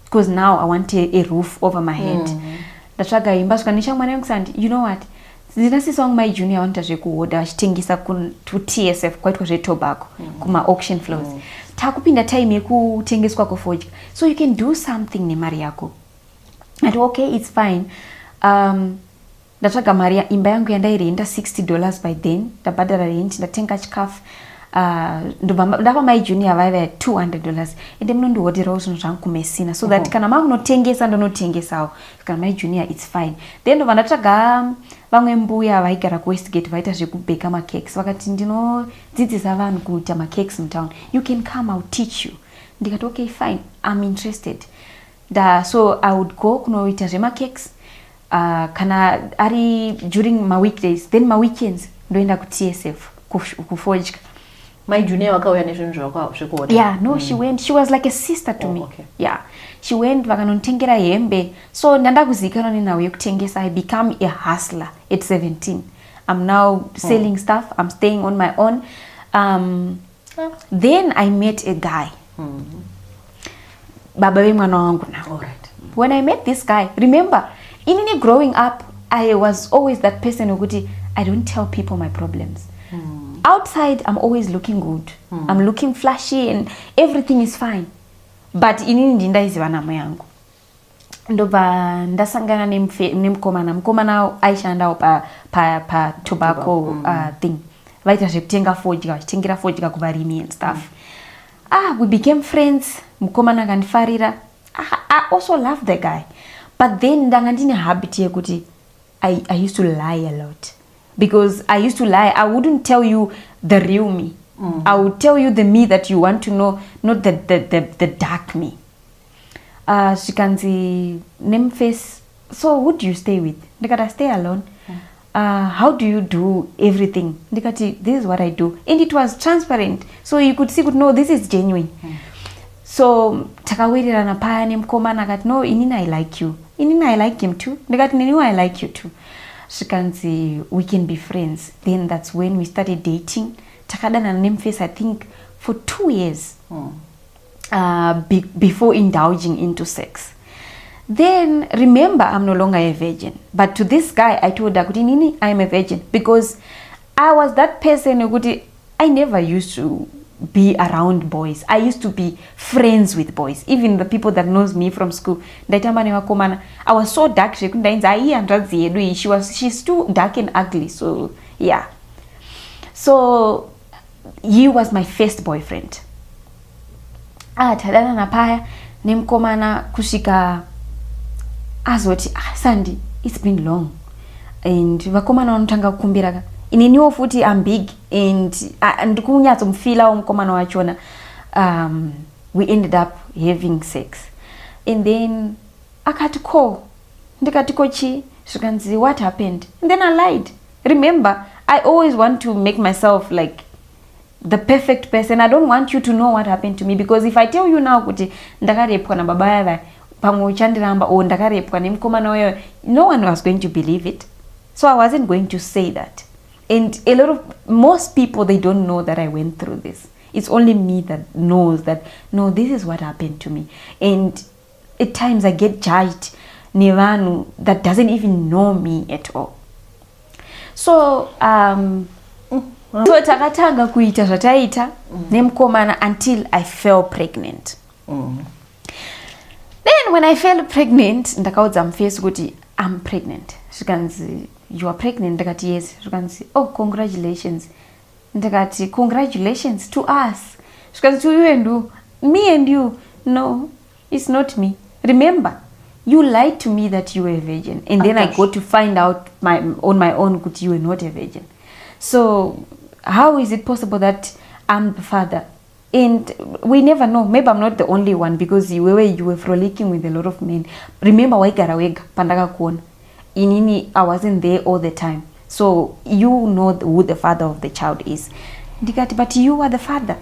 [SPEAKER 3] because now I want a roof over my head. Ndatsvaga imba svika ndichamwana yangu sandi, you know what, ndina sisi wangu my junior wanoita zvekuhodha vachitengesa TSF kwaitwa zvetobacco kuma auction floors. Takupinda time yekutengeswa kwefodya, so you can do something nemari yako. Ati okay, it's fine. Ndatsvaga mari imba yangu yandairenda $60 by then, ndabhadhara rent, ndatenga chikafu. Ndapa my junior vaiva $200 ende munondihodherawo zvinhu zvangu kumesina, so that kana makunotengesa ndonotengesawo, kana my junior it's fine. Then ndobva ndatsvaga vamwe mbuya vaigara kuWestgate vaita zvekubheka macakes, vakati ndinodzidzisa vanhu kuita macakes mutown, you can come, I'll teach you. Ndikati okay fine, I'm interested. So I would go kunoita zvemacakes kana ari during my weekdays, then my weekends ndoenda kuTSF kufodya.
[SPEAKER 2] My junior wakauya nezvinhu zvekuhodha.
[SPEAKER 3] Yeah, no, she went. She was like a sister to me.
[SPEAKER 2] Okay.
[SPEAKER 3] Yeah, she went vakanonditengera hembe. So ndandakuzivikanwa nenhau yekutengesa. I become a hustler at 17. I'm now selling stuff. I'm staying on my own. Then I met a guy. Baba vemwana wangu now.
[SPEAKER 2] All right.
[SPEAKER 3] When I met this guy, remember, inini growing up, I was always that person who I don't tell people my problems. Outside, I'm always looking good. I'm looking flashy and everything is fine. But inini ndindaiziva nhamo yangu. Ndobva ndasangana nemukomana aishandawo pa tobacco thing. Vaita zvekutenga fodya, vachitengera fodya kuvarimi and stuff. We became friends. Mukomana akandifarira. I also loved the guy. But then ndanga ndine habit yekuti I used to lie a lot. Because I used to lie, I wouldn't tell you the real me. I would tell you the me that you want to know, not the dark me. Shikanzi name face. So who do you stay with? Ndikati stay alone. How do you do everything? Ndikati this is what I do, and it was transparent, so you could know this is genuine. So takawirirana paya nemukomana akati no, inini I like you. Inini I like him too. Ndikati nini I like you too. Shikanzi we can be friends. Then that's when we started dating. Takadana name face I think for 2 years before indulging into sex. Then remember, I'm no longer a virgin, but to this guy I told her nini I am a virgin, because I was that person who I never used to be around boys. I used to be friends with boys, even the people that knows me from school. I was so dark, she's too dark and ugly. So yeah, so he was my first boyfriend. Tadana napaya nemkomana kushika azoti Sandy, it's been long, and vakomana vanotanga kukumbira ininiwo futi I'm big and ndikunyatsomufilawo mukomana wachona. We ended up having sex, and then akati ko, ndikati kochi, zvikanzi what happened, and then I lied. Remember, I always want to make myself like the perfect person. I don't want you to know what happened to me, because if I tell you now kuti ndakarepwa na baba yava pamwe uchandiramba or ndakarepwa nemukomana wayo, no one was going to believe it. So I wasn't going to say that. And most people, they don't know that I went through this. It's only me that knows that, no, this is what happened to me. And at times I get judged nevanu that doesn't even know me at all. So so takatanga kuita zvataita nemukomana until I fell pregnant. Then when I fell pregnant, ndakaudza muface kuti I'm pregnant. Zvikanzi you are pregnant. Ndakati yes. Zvikanzi oh, congratulations. Ndakati congratulations to us. Zvikanzi to you and you. Me and you. No, it's not me. Remember, you lied to me that you were a virgin, and then I got to find out on my own that you were not a virgin. So how is it possible that I'm the father? And we never know. Maybe I'm not the only one, because you were frolicking with a lot of men. Remember, waigara wega pandaka kuona. Inini, I wasn't there all the time. So you know who the father of the child is. Ndikati, but you are the father.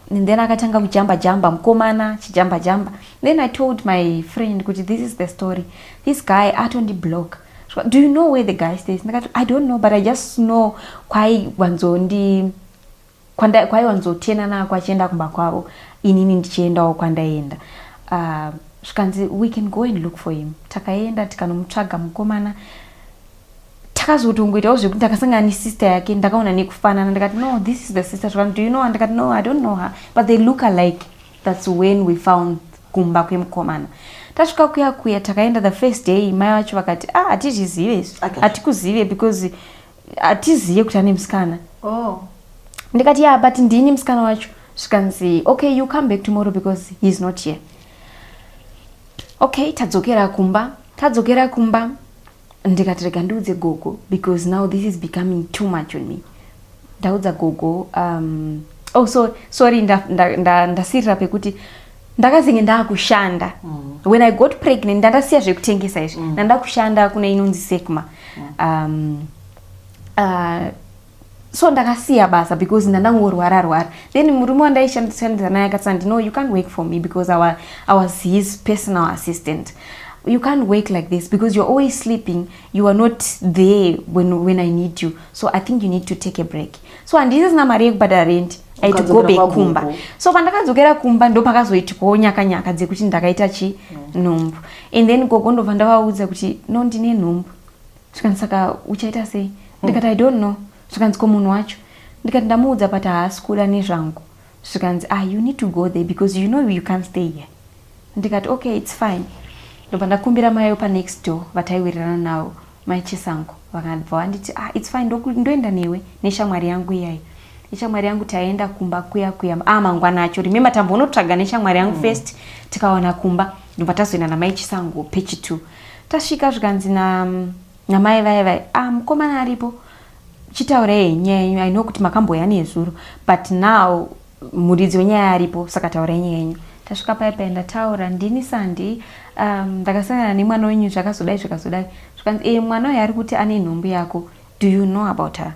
[SPEAKER 3] And then akatanga kujamba mkomana chijamba. Then I told my friend kuti this is the story. This guy atondi block. Do you know where the guy stays? Ndakati I don't know, but I just know kwai wanzotena nako achienda kumba kwavo, inini ndichiendawo kwandaenda. Zvikanzi we can go and look for him. Takaenda tikanomutsvaga mukomana. Takazotongoitawo zvekuti ndakasangana nesister yake, ndakaona nekufanana. Ndakati no, this is the sister. Zvikanzi do you know her? Ndakati no, I don't know her, but they look alike. That's when we found kumba kwemukomana. Tasvika kuya takaenda the first day, mai vacho vakati hatizvizive, hatikuzive because hatizive kuti ane musikana. Ndikati but ndini musikana wacho. Zvikanzi okay, you come back tomorrow because he's not here. Okay, tadzokera kumba. Ndikati rega ndiudze gogo because now this is becoming too much on me. Ndaudza gogo sorry ndasirira pekuti ndakazinge ndakushanda. When I got pregnant ndandasiya zvekutengesa izvi. Ndandakushanda kuna inonzi Sekma. So ndakasiya basa because ndandangorwara. Then murume wandaishandisa naye akati no, you can't work for me because I was his personal assistant. You can't work like this because you're always sleeping. You are not there when I need you. So I think you need to take a break. So and this is na mari yekubhadhara rent. I had to go back kumba. So pandakadzokera kumba ndo pakazoitwawo nyaka dzekuti ndakaita nhumbu. And then gogo ndobva ndavaudza kuti no, ndine nhumbu. Zvikanzi saka uchaita sei? Ndikati I don't know. Zvikanzi ko munhu wacho. Ndikati ndamuudza but haasi kuda nezvangu. Zvikanzi you need to go there because you know you can't stay here. Ndikati okay, it's fine. Ndobva ndakumbira mai pa next door vataiwirirana navo, mai Chisango. Vakabva vanditi it's fine, ndoenda newe neshamwari yangu iyayi. Neshamwari yangu taenda kumba kuya mangwana acho. Remember tambonotsvaga neshamwari yangu first, tikawana kumba ndobva tazoenda namai Chisango patch 2. Tasvika zvikanzi namai vai mukomana aripo. Chitaurai nyaya yenyu, I know kuti makamboya nezuro, but now muridzi wenyaya aripo, saka taurai nyaya yenyu. Tasvika paya ndataura ndini Sandi, ndakasangana nemwana wenyu zvakazodai. Zvikanzi mwana uyu ari kuti ane nhumbu yako, do you know about her?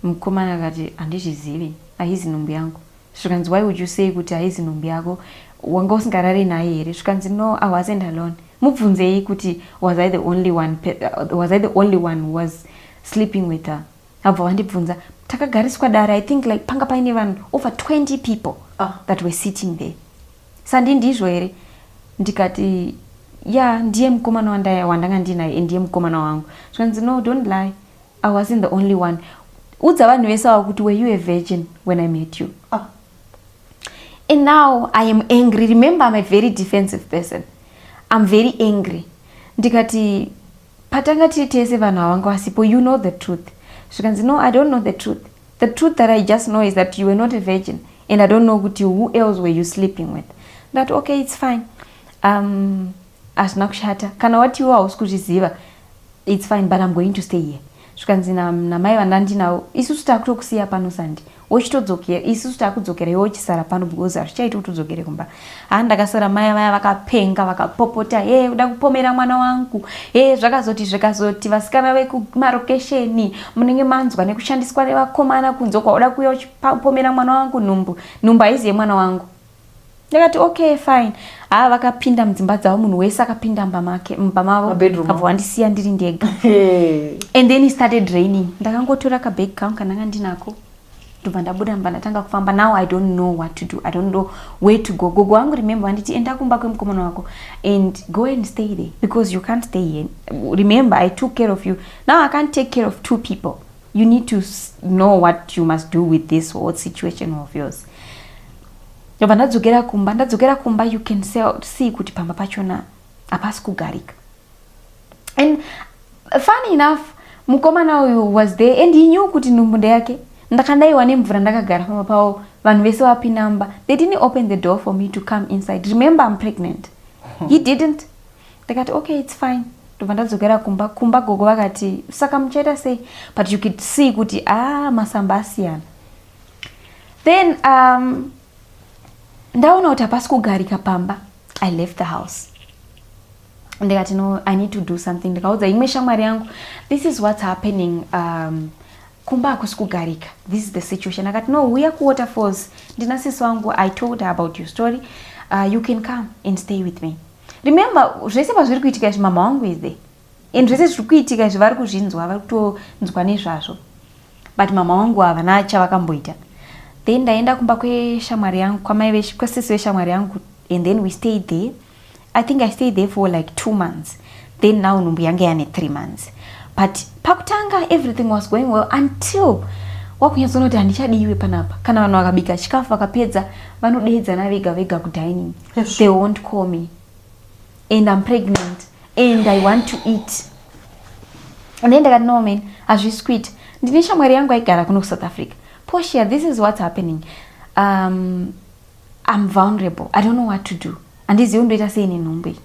[SPEAKER 3] Mukomana akati handizvizivi, haizi nhumbu yangu. Zvikanzi why would you say kuti haizi nhumbu yako? Wanga usingarari naye here? Zvikanzi no, I wasn't alone. Mubvunzei kuti was I the only one who was sleeping with her? Abva vandibvunza, takagariswa dare, I think like panga paine vanhu over 20 people that were sitting there. Sandi ndizvo here? Ndikati ndiye mukomana wandanga ndinaye, ndiye mukomana wangu. Zvikanzi no, don't lie, I wasn't the only one. Udza vanhu vese ava kuti were you a virgin when I met you? And now I am angry. Remember, I'm a very defensive person. I'm very angry. Ndikati patanga tiri tese vanhu avanga vasipo, you know the truth. Zvikanzi no, I don't know the truth. The truth that I just know is that you were not a virgin, and I don't know who else were you sleeping with. That okay, it's fine. Asina kushata. Kana wati hausi kuzviziva, it's fine, but I'm going to stay here. Zvikanzi namai vandandinawo, isusu takutokusiya pano Sandi. Wochitodzokera, isusu takudzokera iwe uchisara pano because hazvichaita kuti udzokere kumba. Ndakasara mai vaya vakapenga, vakapopota, uda kupomera mwana wangu. Zvakazoti vasikana vekumarokesheni munenge manzwa nekushandiswa nevakomana kunze kwauda kuuya uchipomera mwana wangu nhumbu haizi yemwana wangu. Ndakati okay fine. Vakapinda mudzimba dzavo, munhu wese akapinda mumba mavo, abva vandisiya ndiri ndega. And then it started raining. Ndakangotora kabhegi kangu kananga ndinako, ndobva ndabuda mba ndatanga kufamba. Now I don't know what to do, I don't know where to go. Gogo wangu remember vanditi enda kumba kwemukomana wako and go and stay there because you can't stay here. Remember, I took care of you, now I can't take care of 2 people. You need to know what you must do with this whole situation of yours. Ndobva ndadzokera kumba, you can see kuti pamba pachona hapasi kugarika. And funny enough, mukomana uyu was there and he knew kuti nhumbu ndeyake. Ndakandaiwa nemvura ndakagara pamba pavo, vanhu vese vapinda mumba. They didn't open the door for me to come inside. Remember, I'm pregnant. He didn't. Ndakati okay, it's fine. Ndobva ndadzokera kumba gogo vakati saka muchaita sei? But you could see kuti masamba asiyana. Then ndaona kuti hapasi kugarika pamba. I left the house. Ndikati no, I need to do something. Ndikaudza imwe shamwari yangu, this is what's happening. Kumba hakusi kugarika. This is the situation. Akati no, we are Waterfalls. Ndina sisi wangu, I told her about your story. You can come and stay with me. Remember, zvese pazviri kuitika mama wangu is there. and zvese zviri kuitika izvi vari kuzvinzwa, vari kutonzwa nezvazvo, but mama wangu havana chavakamboita. Then ndaenda kumba kweshamwari yangu, kwasisi veshamwari yangu, and then we stayed there. I think I stayed there for like 2 months. Then now nhumbu yange yane 3 months. But pakutanga everything was going well until wakunyatsoona kuti handichadiwe panapa. Kana vanhu vakabika chikafu vakapedza vanodedzana vega vega kudining. They won't call me. And I'm pregnant and I want to eat. And then ndakati no man, hazvisi kuita. Ndine shamwari yangu aigara kuno kuSouth Africa. Portia, this is what's happening. I'm vulnerable. I don't know what to do. Handizivi ndoita sei nenhumbu iyi.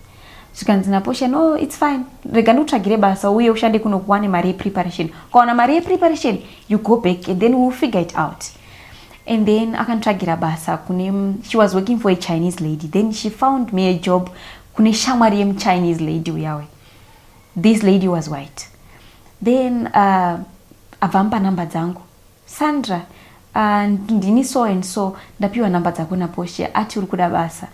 [SPEAKER 3] Zvikanzi naPortia, no, it's fine. Rega ndotsvagire basa uye ushande kuno kuwane mari yepreparation. Ukawana mari yepreparation, you go back and then we'll figure it out. And then akantsvagira basa kune, she was working for a Chinese lady. Then she found me a job kune shamwari yemuChinese lady uyawe. This lady was white. Then avamupa namba dzangu. Sandra, ndini so and so, ndapiwa namba dzako naPortia, ati uri kuda basa.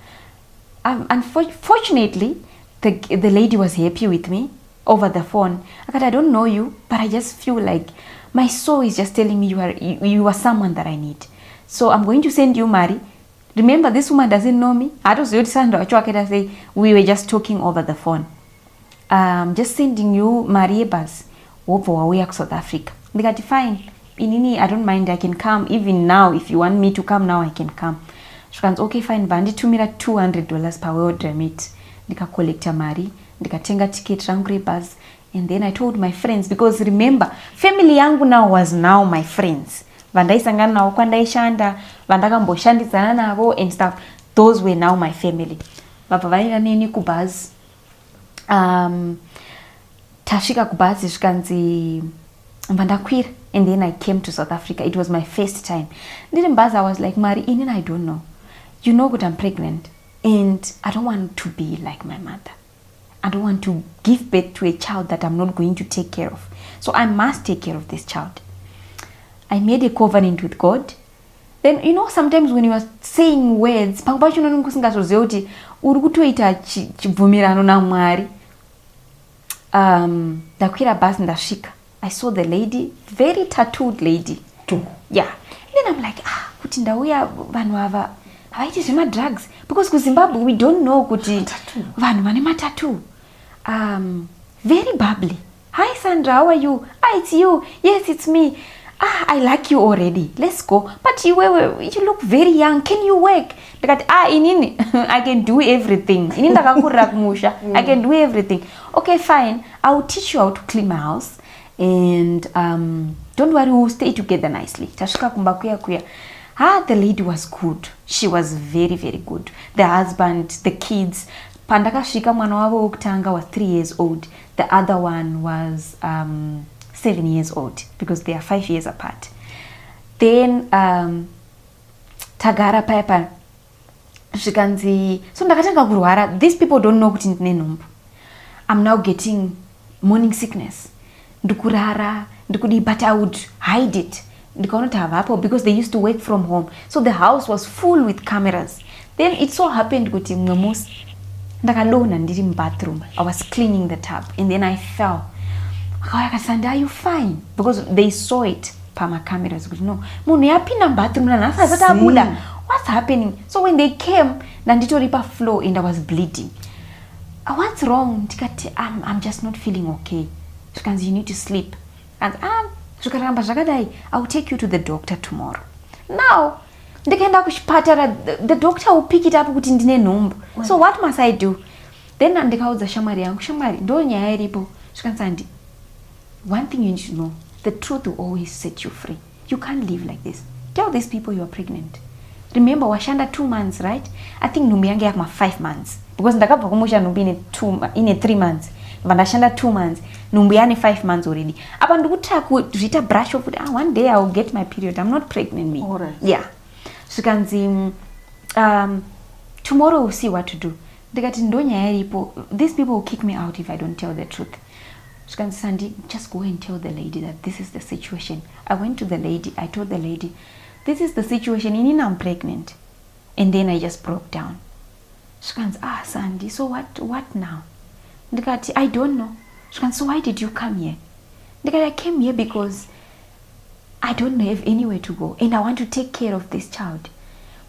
[SPEAKER 3] Unfortunately, the lady was happy with me over the phone. I don't know you, but I just feel like my soul is just telling me you are someone that I need. So I'm going to send you Mari. Remember, this woman doesn't know me. I don't say we were just talking over the phone. Just sending you Mari bus over to South Africa. They got fine. Inini, I don't mind. I can come even now. If you want me to come now, I can come. She goes, okay, fine. Bandi tumira $200 per word remit. Nika collecta Mari. Nika tenga ticket rangu bus. And then I told my friends, because remember, family yangu now was now my friends. Vandaisangana navo kwandaishanda, vandakamboshandidzana navo and stuff. Those were now my family. Baba vaira neni kubhazi. Tasvika kubhazi zvikanzi vandakwira. And then I came to South Africa. It was my first time. Then I was like, Mari, Inin, I don't know. You know that I'm pregnant. And I don't want to be like my mother. I don't want to give birth to a child that I'm not going to take care of. So I must take care of this child. I made a covenant with God. Then, you know, sometimes when you are saying words, ndakwira bus ndasvika. I saw the lady, very tattooed lady. Yeah. Then I'm like, kuti ndauya vanhu ava havaiti zvema drugs, because kuZimbabwe we don't know kuti vanhu vane matattoo. Very bubbly. Hi Sandra, how are you? It's you. Yes, it's me. I like you already. Let's go. But you look very young. Can you work? Inini, I can do everything. I can do everything. Okay, fine. I will teach you how to clean my house. And don't worry, we'll stay together nicely. The lady was good. She was very, very good. The husband, the kids. Pandakashika mwana wavo wokutanga was 3 years old. The other one was 7 years old, because they are 5 years apart. Then tagara papa zvikanzi, so ndakatanga kurwara. These people don't know kuti ndine nhumbu. I'm now getting morning sickness. Ndikurara, ndikudi, but I would hide it. Ndikaona kuti havapo, because they used to work from home. So the house was full with cameras. Then it so happened kuti mwe musi ndakadonha ndiri mubathroom. I was cleaning the tub and then I fell. Sandra, are you fine? Because they saw it pama cameras. No, munhu yapinda mubathroom nanhasi asati abuda. What's happening? So when they came, nanditori pa floor and I was bleeding. What's wrong? Ndikati, I'm just not feeling okay. Because you need to sleep. And zvikaramba zvakadai, I will take you to the doctor tomorrow. Now, ndikaenda kuchipatara, the doctor will pick it up kuti ndine nhumbu. So what must I do? Then ndikaudza shamwari yangu, shamwari, ndo nyaya iripo. Zvikanzi, one thing you need to know, the truth will always set you free. You can't live like this. Tell these people you are pregnant. Remember, washanda 2 months, right? I think nhumbu yange yakuma 5 months. Because ndakabva kumusha nhumbu ine 3 months. Vandashanda 2 months. Nhumbu yane 5 months already. Apa ndikutaka kuzviita brush off, one day I will get my period. I'm not pregnant me.
[SPEAKER 2] All right.
[SPEAKER 3] Yeah. Zvikanzi, tomorrow we'll see what to do. Ndikati ndo nyaya iripo. These people will kick me out if I don't tell the truth. Zvikanzi, Sandy, just go and tell the lady that this is the situation. I went to the lady. I told the lady, this is the situation. Inini, I'm pregnant. And then I just broke down. Zvikanzi, Sandy, so what now? Ndikati, I don't know. So why did you come here? I came here because I don't have anywhere to go and I want to take care of this child.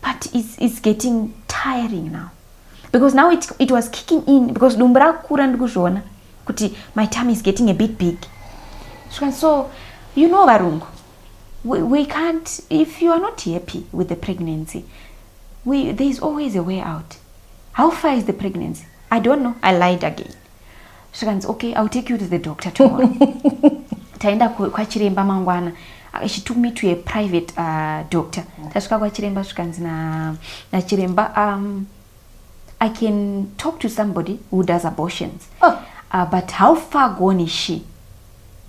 [SPEAKER 3] But it's getting tiring now. Because now it was kicking in because my tummy is getting a bit big. So, you know, Varungu, we can't, if you are not happy with the pregnancy, there is always a way out. How far is the pregnancy? I don't know. I lied again. Okay, I'll take you to the doctor tomorrow. Taenda kwa chiremba mangwana. She took me to a private doctor. Tashuka kwa chiremba shukanzi na chiremba I can talk to somebody who does abortions. But how far gone is she?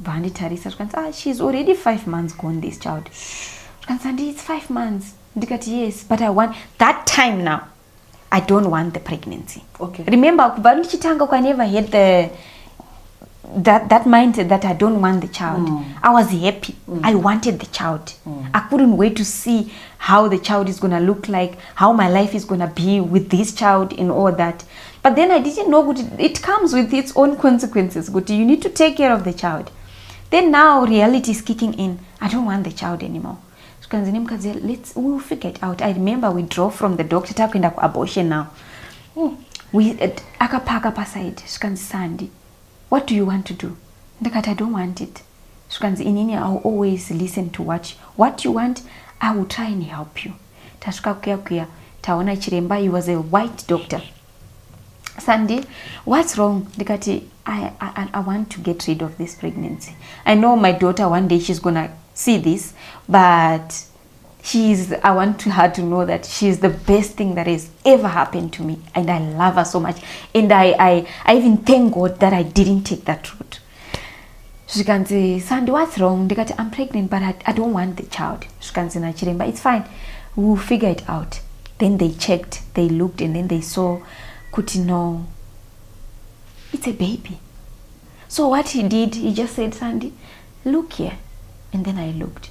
[SPEAKER 3] Vandi Tarisa shukanzi, she's already 5 months gone, this child. Shukanzi, it's 5 months. Ndikati, yes, but I want that time now. I don't want the pregnancy. Okay. Remember, I never had that mindset that I don't want the child. I was happy. I wanted the child. I couldn't wait to see how the child is gonna look like, how my life is gonna be with this child and all that. But then I didn't know it comes with its own consequences. You need to take care of the child. Then now reality is kicking in. I don't want the child anymore. We'll figure it out. I remember we drove from the doctor talking about abortion now. We akapaka paside. Sandy, what do you want to do? I don't want it. I'll always listen to what you want. I will try and help you. Taona chiremba, he was a white doctor. Sandy, what's wrong? I want to get rid of this pregnancy. I know my daughter one day she's gonna see this, but I want her to know that she's the best thing that has ever happened to me, and I love her so much, and I even thank God that I didn't take that route. She can say, Sandy, what's wrong? I'm pregnant, but I don't want the child. She can say, but it's fine, we'll figure it out. Then they checked, they looked, and then they saw, no, it's a baby. So what he did, he just said, Sandy, look here. And then I looked.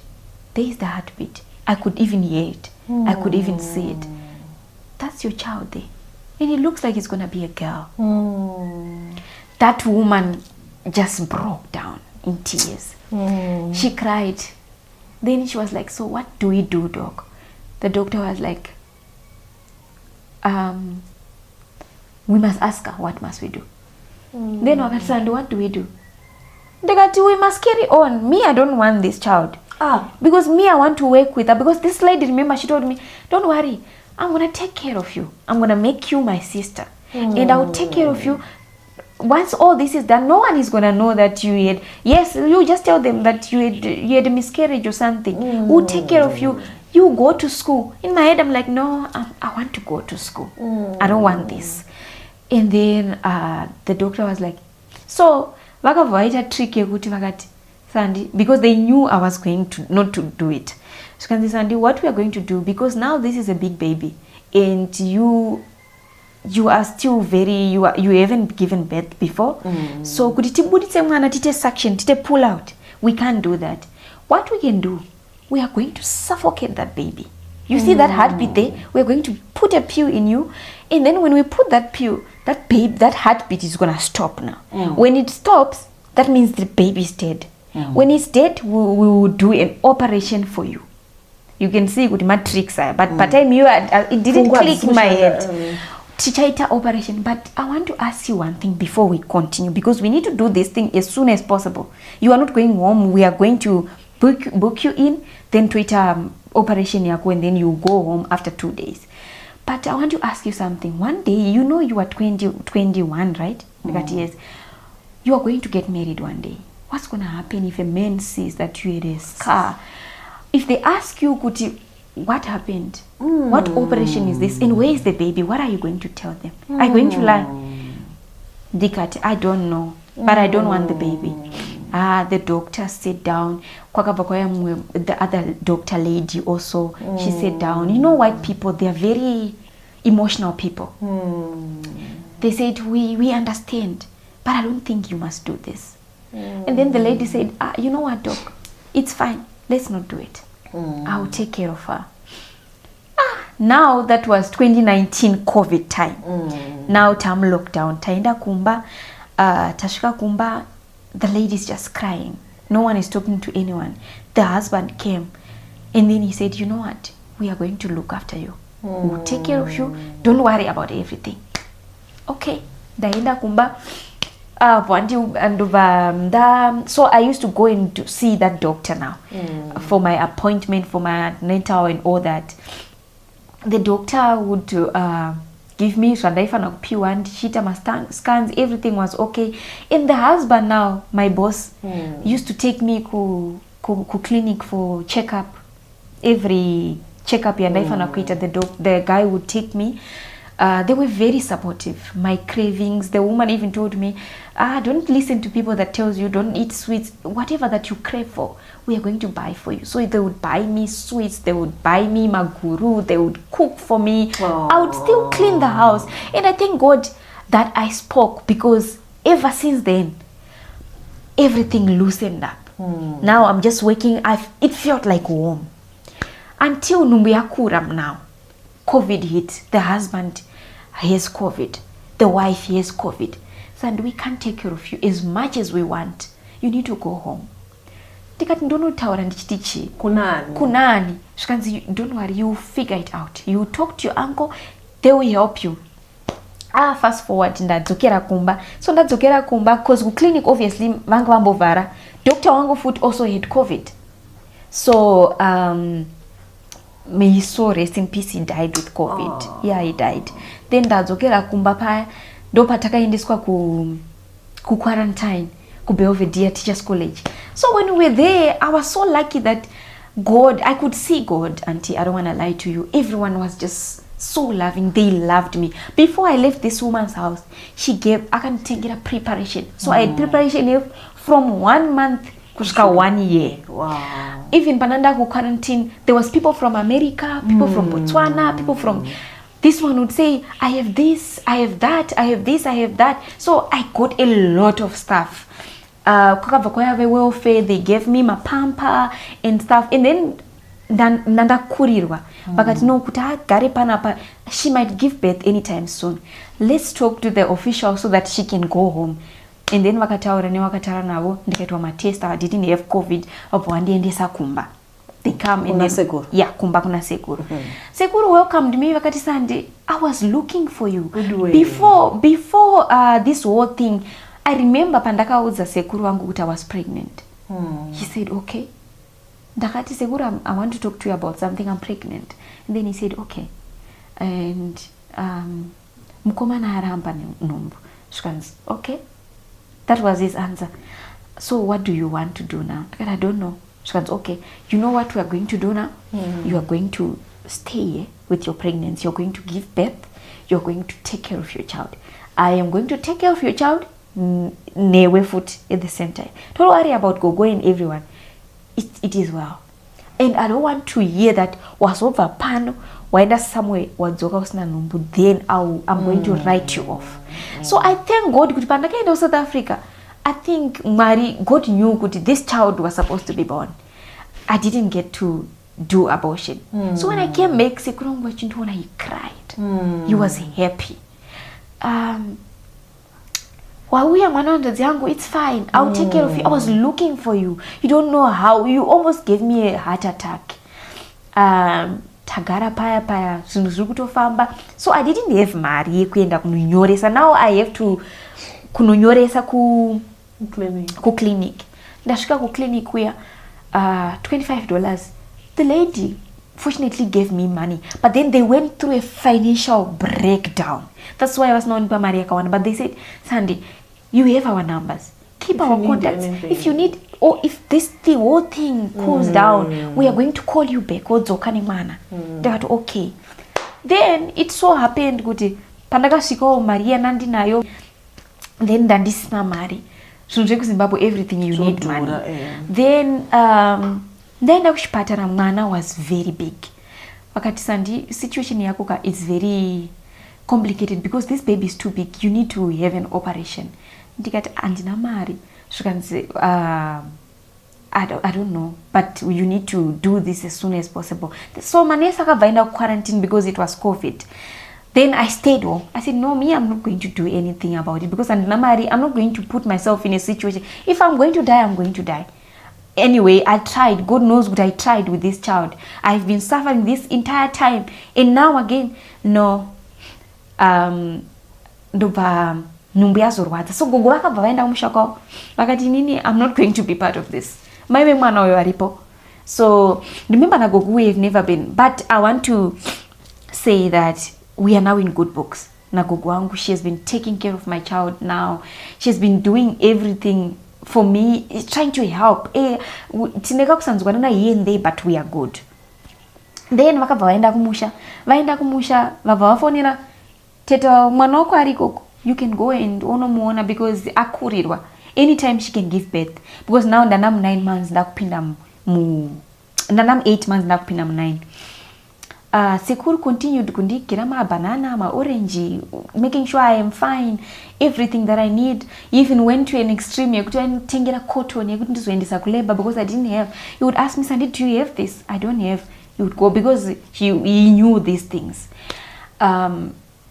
[SPEAKER 3] There is the heartbeat. I could even hear it. I could even see it. That's your child there. And it looks like it's going to be a girl. That woman just broke down in tears. She cried. Then she was like, so what do we do, doc? The doctor was like, we must ask her, what must we do? Then Sandy, what do we do? We must carry on. Me, I don't want this child. Because me, I want to work with her. Because this lady, remember, she told me, don't worry, I'm going to take care of you. I'm going to make you my sister. And I will take care of you. Once all this is done, no one is going to know that you had, yes, you just tell them that you had a miscarriage or something. We'll take care of you. You go to school. In my head, I'm like, no, I want to go to school. I don't want this. And then the doctor was like, so, vakavoita trick yekuti vakati, Sandy, because they knew I was going to not to do it. So can say, Sandy, what we are going to do, because now this is a big baby and you are still you haven't given birth before. So kuti tibuditse mwana tite suction, tite pull out. We can't do that. What we can do, we are going to suffocate that baby. You see that heartbeat there? We're going to put a pill in you, and then when we put that pill, that heartbeat is gonna stop now. When it stops, that means the baby is dead. When it's dead, we will do an operation for you. You can see with matrix, but time it didn't click in my head. Tichaita operation. But I want to ask you one thing before we continue, because we need to do this thing as soon as possible. You are not going home. We are going to book you in, then Twitter operation yako, and then you go home after 2 days. But I want to ask you something. One day, you know you are 21, right? Yes. You are going to get married one day. What's going to happen if a man sees that you had a scar? If they ask you, Kuti, what happened? What operation is this? And where is the baby? What are you going to tell them? Are you going to lie? Dikati, I don't know, but I don't want the baby. The doctor sat down. The other doctor lady also, she sat down. You know, white people, they are very emotional people. They said, we understand, but I don't think you must do this. And then the lady said, you know what, doc, it's fine, let's not do it. I will take care of her. Now that was 2019 COVID time. Now time lockdown. Taenda kumba, tasvika kumba, the lady is just crying, no one is talking to anyone. The husband came and then he said, you know what, we are going to look after you, we'll take care of you, don't worry about everything. Okay, ndaenda kumba. So I used to go and to see that doctor now for my appointment, for my natal and all that. The doctor would give me Sandaifa na kupiwa and shita my scans, everything was okay. And the husband now, my boss, used to take me ku clinic for checkup. Every checkup Yandaifa na kuita, the guy would take me. They were very supportive. My cravings, the woman even told me, don't listen to people that tells you don't eat sweets. Whatever that you crave for, we are going to buy for you. So they would buy me sweets, they would buy me maguru, they would cook for me. Aww. I would still clean the house. And I thank God that I spoke, because ever since then, everything loosened up. Now I'm just working. It felt like home. Until Numbiakuram now. COVID hit, the husband has COVID, the wife has COVID. And we can't take care of you as much as we want. You need to go home. Tikati ndono taura ndichitichi. Kunani. Shkanzi, don't worry, you figure it out. You talk to your uncle, they will help you. Fast forward, ndadzokera kumba. So ndadzokera kumba, because ku clinic obviously, vangu vambovara. Dr. Wangu foot also had COVID. So, may he so rest in peace, he died with COVID. Aww. Yeah, he died. Then ndadzokera kumba paya, ndo patakaendeswa ku quarantine, ku Belvedere Teachers College. So when we were there, I was so lucky that God, I could see God, auntie, I don't want to lie to you. Everyone was just so loving. They loved me. Before I left this woman's house, she gave, I can take it a preparation. So I had preparation from 1 month kushika 1 year. Wow. Even Pananda who quarantine, there was people from America, people from Botswana, people from, this one would say, I have this, I have that, I have this, I have that. So I got a lot of stuff. Welfare, they gave me my pamper and stuff. And then nanda kurirwa. But no, gare panapa, she might give birth anytime soon. Let's talk to the official so that she can go home. And then wakataura navo ndikaitwa matest. I didn't have COVID. Ndiendesa kumba. They come and then, yeah, kumba kuna sekuru. Sekuru welcomed me wakati Sunday. I was looking for you. Before this whole thing, I remember pandaka uza sekuru wangu I was pregnant. He said, okay. Dakati sekuru, I want to talk to you about something. I'm pregnant. And then he said, okay. And mukoma na haramba numbu. Shkans, okay. That was his answer. So what do you want to do now? I don't know. Shkans, okay. You know what we are going to do now? You are going to stay here with your pregnancy. You're going to give birth. You're going to take care of your child. I am going to take care of your child. Newe foot at the same time. Don't worry about Gogo and everyone. It is well. And I don't want to hear that was over pan waenda somewhere wadzoka usina numbu, then I'm going to write you off. So I thank God kuti pandakaenda South Africa, I think God knew kuti this child was supposed to be born. I didn't get to do abortion. So when I came back, Sekurongwa Chintona, he cried. He was happy. Wawuya mwanandazi yangu, it's fine. I'll take care of you. I was looking for you. You don't know how. You almost gave me a heart attack. Tagara paya famba. So I didn't have mari kuenda kununyoresa. Now I have to kununyoresa ku clinic. Ndashika ku clinic where $25. The lady fortunately gave me money, but then they went through a financial breakdown. That's why I was not in Maria Kawana. But they said, Sandy, you have our numbers. Keep our contacts. If you need, or if this whole thing cools down, we are going to call you back. They were okay. Then it so happened, Guti, Pandaga Shiko, Maria Nandi Nayo, then Dandisna Mari. Sunjeku Zimbabwe, everything you need money. Then Nakushpatana Mana was very big. Wakati Sandy, situation yakuka is very complicated because this baby is too big. You need to have an operation. Ndikati andina mari. She can say, I don't know, but you need to do this as soon as possible. So Manesa vaina quarantine because it was COVID. Then I stayed home. I said, no, me, I'm not going to do anything about it because I'm not going to put myself in a situation. If I'm going to die, I'm going to die. Anyway, I tried. God knows what I tried with this child. I've been suffering this entire time. And now again, no. Ndoba nhumbu yazorwadza. So gogo vakabva vaenda kumusha kwavo. Vakati nini, I'm not going to be part of this. Mai vemwana uyo aripo. So remember na gogo, we have never been. But I want to say that we are now in good books. Na gogo wangu, she has been taking care of my child now. She has been doing everything for me, trying to help. Tineka kusanzwana na here and there, but we are good. Then vakabva vaenda kumusha. Vaenda kumusha, vabva vafonera teta mwana wako ari koko. You can go and unomuona because akurirwa. Anytime she can give birth. Because now ndanam 9 months ndakupinda ndanam 8 months ndakupinda mu 9. Sekuru continued kundigira ma banana, ma orange, making sure I am fine, everything that I need. He even went to an extreme yekuti anotengera cotton yekuti ndizoendesa kuleba because I didn't have. He would ask me, Sandy, do you have this? I don't have. He would go because he knew these things.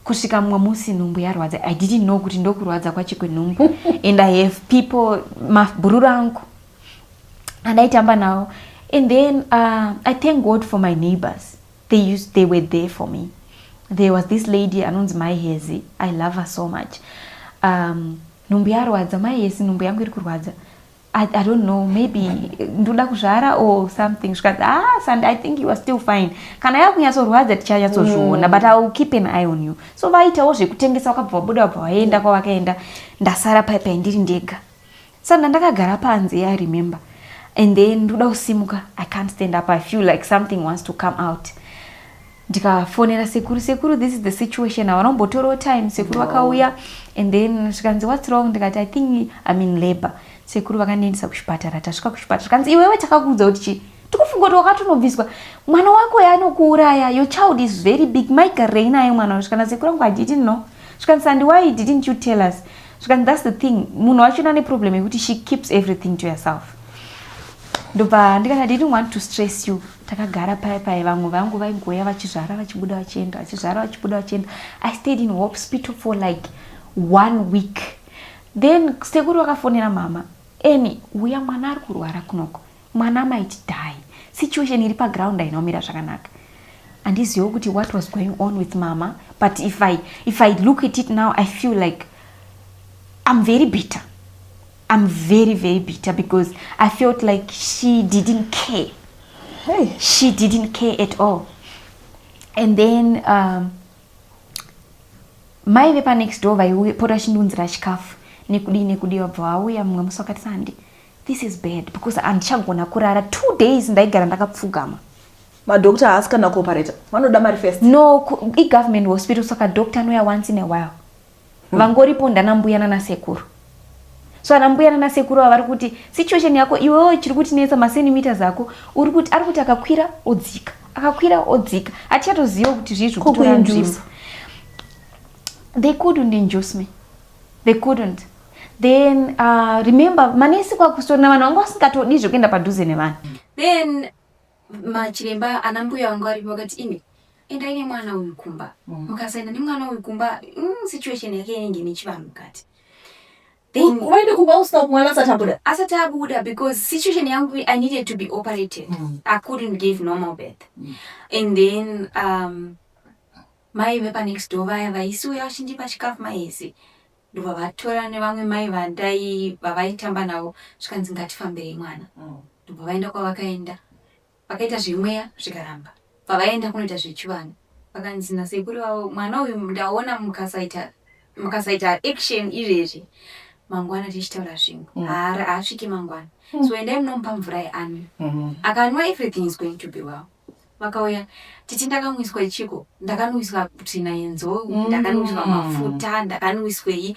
[SPEAKER 3] Kusvika mumwe musi nhumbu yarwadza. I didn't know kuti ndokurwadza kwacho kwenhumbu. And I have people, mabhururu angu, and aitamba nawo. And then I thank God for my neighbors. They were there for me. There was this lady anonzi Mai Hezi. I love her so much. Nhumbu yarwadza, Mai Hezi, nhumbu yangu iri kurwadza. I don't know, maybe ndoda kuzvara or something. Sandra, I think you are still fine. Kana yakunyatsorwadza tichayatsozviona, but I will keep an eye on you. So vaitawo zvekutengesa, vakabva vabuda vaenda kwavakaenda. Ndasara paipai ndiri ndega. Saka ndakagara panze, I remember. And then ndoda kusimuka, I can't stand up. I feel like something wants to come out. Ndikafonera sekuru, this is the situation. Avanombotorawo time. Sekuru vakauya, and then zvikanzi what's wrong? Ndikati I think I'm in labor. Sekuru vakandiendesa kuchipatara. Tasvika kuchipatara, kanzi iwewe takakuudza kuti chi? Tikufunga kuti wakatonobviswa. Mwana wako yanokuuraya. Your child is very big. Maigarei naye mwana. Zvikanzi sekuru wangu I didn't know. Zvikanzi Sandy, why didn't you tell us? Zvikanzi that's the thing. Munhu wacho ane problem yekuti she keeps everything to herself. Ndobva ndikati I didn't want to stress you. Takagara pai vangu vaingoya vachizvara vachibuda vachienda, vachizvara vachibuda vachienda. I stayed in hospital for like 1 week. Then sekuru vakafonera mama. Eni, uya mwana ari kurwara kunoko. Mwana might die. Situation iri paground ainomira zvakanaka. Handizivo kuti what was going on with mama. But if I look at it now, I feel like I'm very bitter. I'm very, very bitter because I felt like she didn't care.
[SPEAKER 2] Hey.
[SPEAKER 3] She didn't care at all. And then mai vepa next door vaipota chindunzira chikafu nekudi vabva vauya mumwe musi vakati Sandi, this is bad because handichagona kurara 2 days ndaigara ndakapfugama.
[SPEAKER 2] Madoctor haasi kana kuoperata, vanoda mari first.
[SPEAKER 3] No, government hospital, saka doctor anouya once in a while. Vangoripo ndanambuyana nasekuru. So anambuyana nasekuru vari kuti situation yako iwewe chiri kutinetsa masentimeters ako ari kuti akakwira odzika, akakwira odzika. Hatichatoziva kuti zvizvi kutora nzvimbo. They couldn't induce me. They couldn't. Then remember manesi kwakusona vanhu vanga vasingatodi zvekuenda padhuze nevanhu.
[SPEAKER 1] Then machiremba anambuya vangu varipo vakati imi enda ine mwana uyu kumba. Mukasaenda nemwana uyu kumba, situation yake inenge nechivanhu mukati. Then
[SPEAKER 2] Uende kumba usina mwana asati
[SPEAKER 1] abuda because situation yangu I needed to be operated. I couldn't give normal birth. And then mai vepa next door vaya vaisiuya vachindipa chikafu maezi. Ndobva vatora nevamwe mai vavaitamba navo zvikanzi ngatifambirei mwana. Ndobva vaenda kwavakaenda. Vakaita zvimweya zvikaramba. Pavaenda kunoita zvechivanhu. Vakanzi nasekuru vavo mwana uyu ndaona mukasaita action izvezvi. Mangwana tichitaura zvinhu. Haasviki mangwana. So endai munomupa mvura yeanwe. Akanwa everything is going to be well. Vakauya titi ndakamwiswa ichiko, ndakanwiswa tsvina yenzou, ndakanwiswa mafuta, ndakanwiswei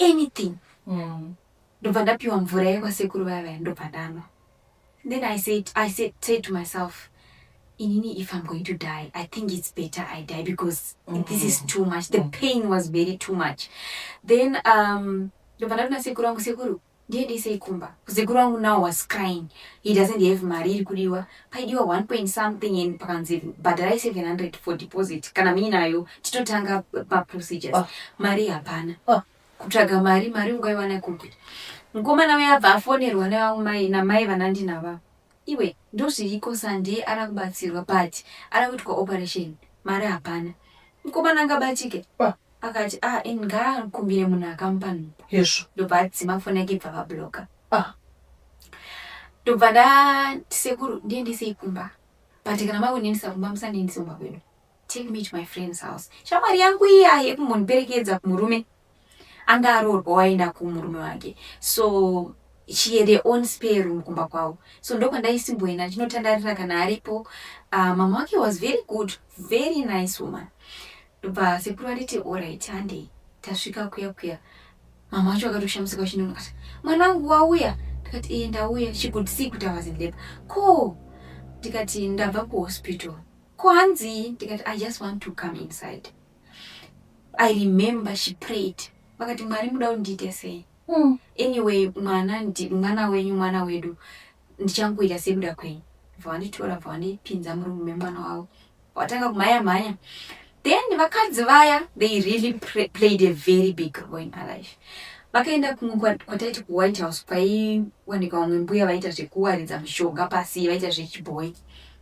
[SPEAKER 1] anything. Ndobva ndapiwa mvura yekwasekuru vaya ndobva ndanwa. Then I said to myself, inini, if I'm going to die, I think it's better I die because this is too much. The pain was very too much. Then ndobva ndati nasekuru wangu, sekuru, ndiendese ikumba kuzekuru wangu now was crying. He doesn't have mari iri kudiwa paidiwa 1 point something and pakanzi bhadharai 700 for deposit kana mimi nayo titotanga procedures. Mari hapana. Kutsvaga mari ungaiwana kupi. Mukomana uya abva afonerwa nevamai namai vanandinava. Iwe ndozviriko Sunday ara kubatsirwa but ara kuitwa operation mari hapana. Mukomana angabatike. Akati ngakumbire munhu akamupa nhupo.
[SPEAKER 2] Yes.
[SPEAKER 1] Ndobva adzima foni yake ibva vabloka. Ndobva ndati sekuru ndiendese ikumba. But kana makunendesa kumba musandiendese kumba kwedu. Take me to my friend's house. Shamwari yangu iya yekumoniperekedza kumurume. Anga aroorwa waenda kumurume wake. So she had her own spare room kumba kwavo. So ndokwandaisimbooenda ndinotandarira kana aripo. Mama wake was very good, very nice woman. Ndobva sekuru anditi alright handei tasvika kuya. Mama wacho akatoshamusika uchinona kati mwanangu wauya. Ndikati ndauya. She could see kuti I was in labor. Ko ndikati ndabva kuhospital. Ko hanzi ndikati I just want to come inside. I remember she prayed. Vakati Mwari muda undiite sei. Anyway mwana wedu ndichangoita sekuda kwenyu. Vanditora vandipinza murume mwana wavo. Watanga kumhanya. Then vakadzi vaya they really played a very big role in my life. Vakaenda kwataiti ku White House paiwanika vamwe mbuya vaita zvekuwaridza mishonga pasi vaita zvechiboy.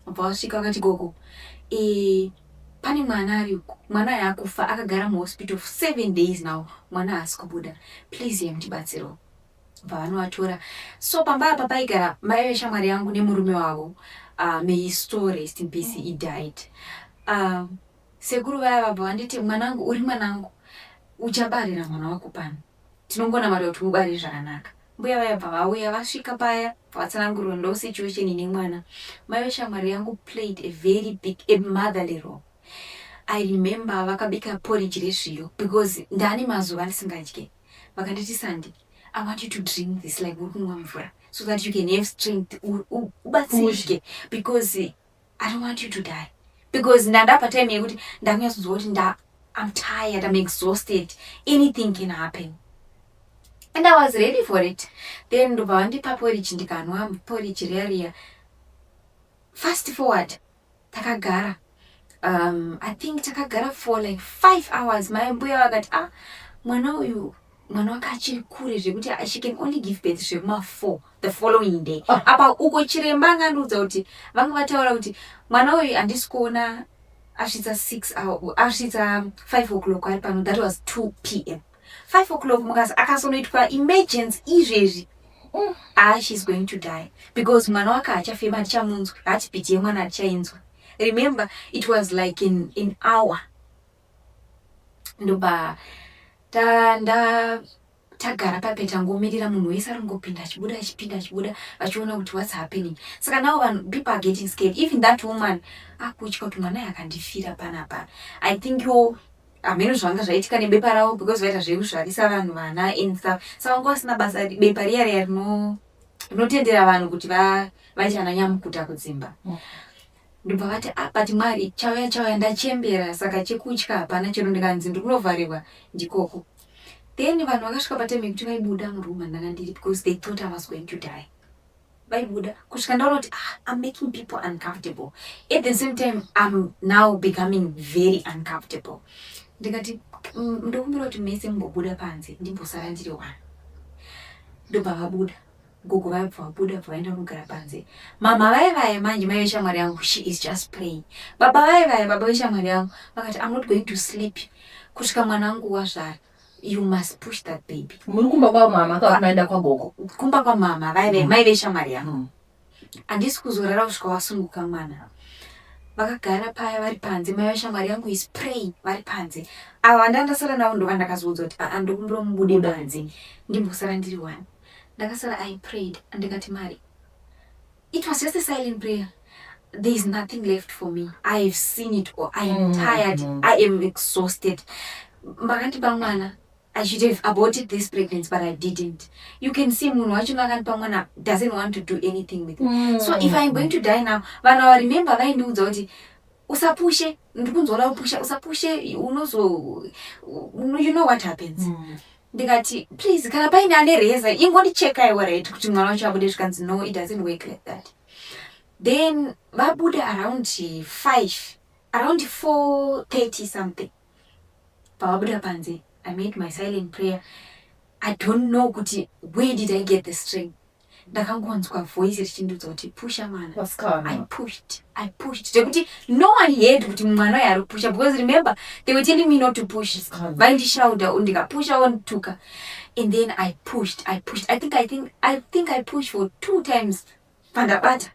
[SPEAKER 1] Vabva vasvika vakati gogo pane mwana ariko. Mwana yakufa akagara muhospital for 7 days now. Mwana haasi kubuda. Please mundibatsirewo. Vanovatora. So pamba apa paigara mai veshamwari yangu nemurume wavo. May his soul rest in peace. He died. Sekuru vaya vabva vanditi mwanangu uri mwanangu uchabarira mwana wako pano. Tinongona mari kuti mubarire zvakanaka. Mbuya vaya bva vauya vasvika paya vatsanangurwa ndo situation ine mwana. Mai veshamwari yangu played a very big motherly role. I remember vakabika porridge rezviyo because ndani mazuva ndisingadye. Vakanditi Sandy, I want you to drink this like ukunwa mvura so that you can have strength ubatsirike because I don't want you to die. Because ndapa time yekuti ndakanyatsodzwa kuti I'm tired, I'm exhausted, anything can happen. And I was ready for it. Then ndobva vandipa porridge ndikanwa porridge riya. Fast forward takagara. I think takagara for like 5 hours. Mai mbuya vakati mwana wake achiri kure zvekuti she can only give birth zvekuma 4 the following day. Apa uko chiremba angandiudza kuti vanga vataura kuti mwana uyu handisi kuona asvitsa 5 o'clock ari pano. That was 2 p.m. 5 o'clock mukazi akasonoitwa emergency izvezvi. She's going to die because mwana wake hachafema hatichamunzwa. Hatipiti yemwana hatichainzwa. Remember, it was like an hour. Ndobva tagara papeta ngomirira munhu wese arongopinda achibuda vachiona kuti what's happening. Saka now people are getting scared. Even that woman akutya kuti mwana yakandifira panapa. I think hameno zvanga zvaitika nebepa ravo because vaita zvekuzvarisa vanhu vana and stuff. Saka vanga vasina basa bepa riya rinotendera vanhu kuti vaita ananyamukuta kudzimba. Ndobva vati but Mwari chauya ndachembera saka chekutya hapana chero ndikanzi ndikunovharirwa ndikoko. Then vanhu vakasvika patime kuti vaibuda murume ndakandiri because they thought I was going to die. Vaibuda kusvika ndaona kuti I'm making people uncomfortable. At the same time I'm now becoming very uncomfortable. Ndikati ndokumbira kuti mese mumbobuda panze ndimbosara ndiri one. Ndobva vabuda. Gogo vaibva vabuda vaenda kugara panze. Mama vaivaya manje mai veshamwari yangu she is just praying. Baba vaivaya baba veshamwari yangu vakati I'm not going to sleep. Kusvika mwana wangu wazvara. You must push that baby.
[SPEAKER 2] Muri kumba kwa mama kana unaenda kwa gogo?
[SPEAKER 1] Kumba kwa mama vaivaya mai veshamwari yangu. Handisi kuzorara kusvika wasunguka mwana. Vakagara paya vari panze mai veshamwari yangu is praying vari panze. Ava ndandasara navo ndo vandakazoudza kuti ndokumbira mubude panze ndimbosara ndiri one. Ndakasara I prayed and ndikati Mwari. It was just a silent prayer. There is nothing left for me. I have seen it all. I am tired. I am exhausted. Makandipa mwana. I should have aborted this pregnancy, but I didn't. You can see munhu wacho makandipa mwana doesn't want to do anything with me. So if I am going to die now, vanhu ava remember vaindiudza kuti usapushe, ndikunzwora kupusha, usapushe, you know what happens. ndikati please kana paine ane reza ingondichekaiwo right kuti mwana wacho abude zvikanzi no it doesn't work like that. Then vabuda around 5 around 4:30 something pavabuda panze. I made my silent prayer. I don't know kuti where did I get the strength. Ndakangonzwa voice richindudza kuti pusha mwana. I pushed tekuti no one heard kuti mwana uyu ari pusha, because remember they were telling me not to push. Vaindishauda ndikapusha wontuka. And then I pushed. I think I pushed for 2 times. Pandabata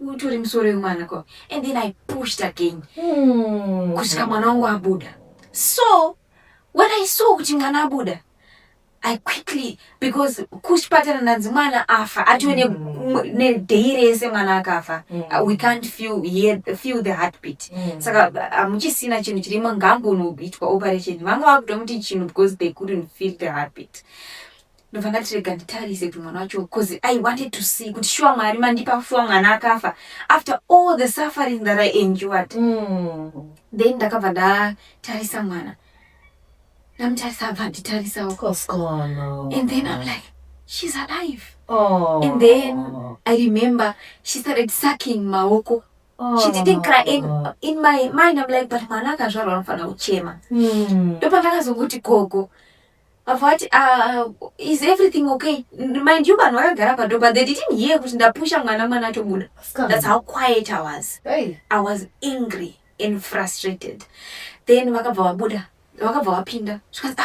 [SPEAKER 1] utori musoro wemwana ko. And then I pushed again kusvika mwana wangu abuda. So when I saw kuti mwana abuda, I quickly, because kuchipatara nanzi mwana afa atiwe nedhei rese mwana akafa, we can't feel the heartbeat. Saka amuchisina chinhu chirimo ngangonoitwa operation, vanga vakutomuti chinhu because they couldn't feel the heartbeat. Ndobva ndatirega nditarise kuti mwana wacho, because I wanted to see kuti sure Mwari mandipa sure mwana akafa after all the suffering that I endured. Then ndakabva ndatarisa mwana. Namtarisa abva nditarisawo. And then I'm like, she's alive. And then I remember she started sucking maoko. She didn't cry. In my mind I'm like, but mwana akazvarwa anofana kuchema. Ndopa ndakazongoti gogo. Avati, is everything okay? Mind you, vanhu vakagara padoba, but they didn't hear kuti ndapusha mwana atobuda. That's how quiet I was. I was angry and frustrated. Then vakabva vabuda, vakabva vapinda. Zvikanzi,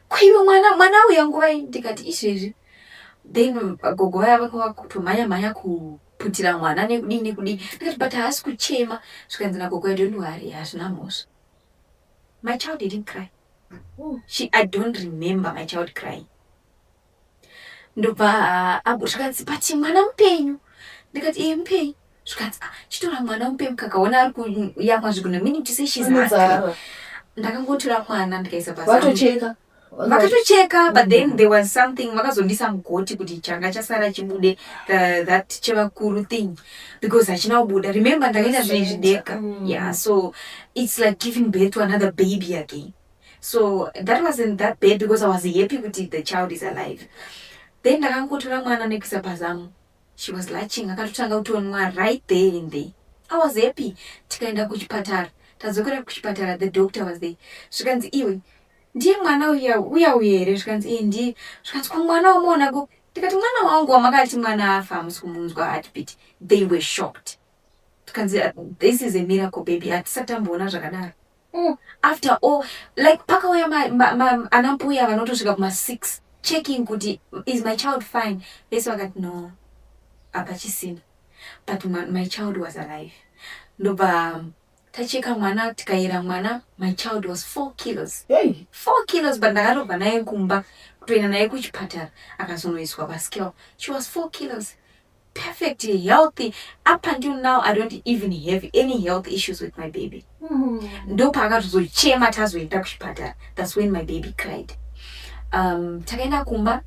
[SPEAKER 1] kwaiwe mwana uya nguvai. Ndikati izvezvi. Then gogo vaya vakatomhanya kuputira mwana nekudini. Ndikati but haasi kuchema. Zvikanzi nagogo, don't worry, hazvina mhosva. My child didn't cry. I don't remember my child crying. Ndobva zvikanzi but mwana mupenyu. Ndikati mupenyu. Zvikanzi chitora mwana mupenyu kakaona ari kuyamwa zvigona, meaning to say she's hungry. Ndakangotora mwana ndikaisa pasi. Vakatocheka, but then there was something vakazondisa mugoti kuti changa chasara chibude, that chevakuru thing, because hachina kubuda. Remember ndakaita zvezvideka. Yeah, so it's like giving birth to another baby again. So that wasn't that bad because I was happy with the child is alive. Then ndakangotora mwana nekuisa pazamu. She was latching, akatotanga kutonwa right there and there. I was happy. Tikaenda kuchipatara. Tadzokera kuchipatara, the doctor was there. Zvikanzi iwe, ndiye mwana uya here? Zvikanzi ndiye. Zvikanzi kwa mwana wamuona go? Ndikati mwana wangu wamakati mwana afa hamusi kumunzwa heartbeat. They were shocked. Tikanzi this is a miracle baby. Hatisatamboona zvakadaro. After all, like pakauya anambuya vanotosvika kuma6 checking kuti is my child fine. Vese vakati no, hapachisina, but my child was alive. Ndobva tacheka mwana, tikaera mwana, my child was 4 kilos. 4 kilos, but ndakarobva naye kumba kutoenda naye kuchipatara akazonoiswa pascale. She was 4 kilos. Perfectly healthy. Up until now, I don't even have any health issues with my baby. Ndopa akatozochema tazoenda kuchipatara. That's when my baby cried. Takaenda kumba.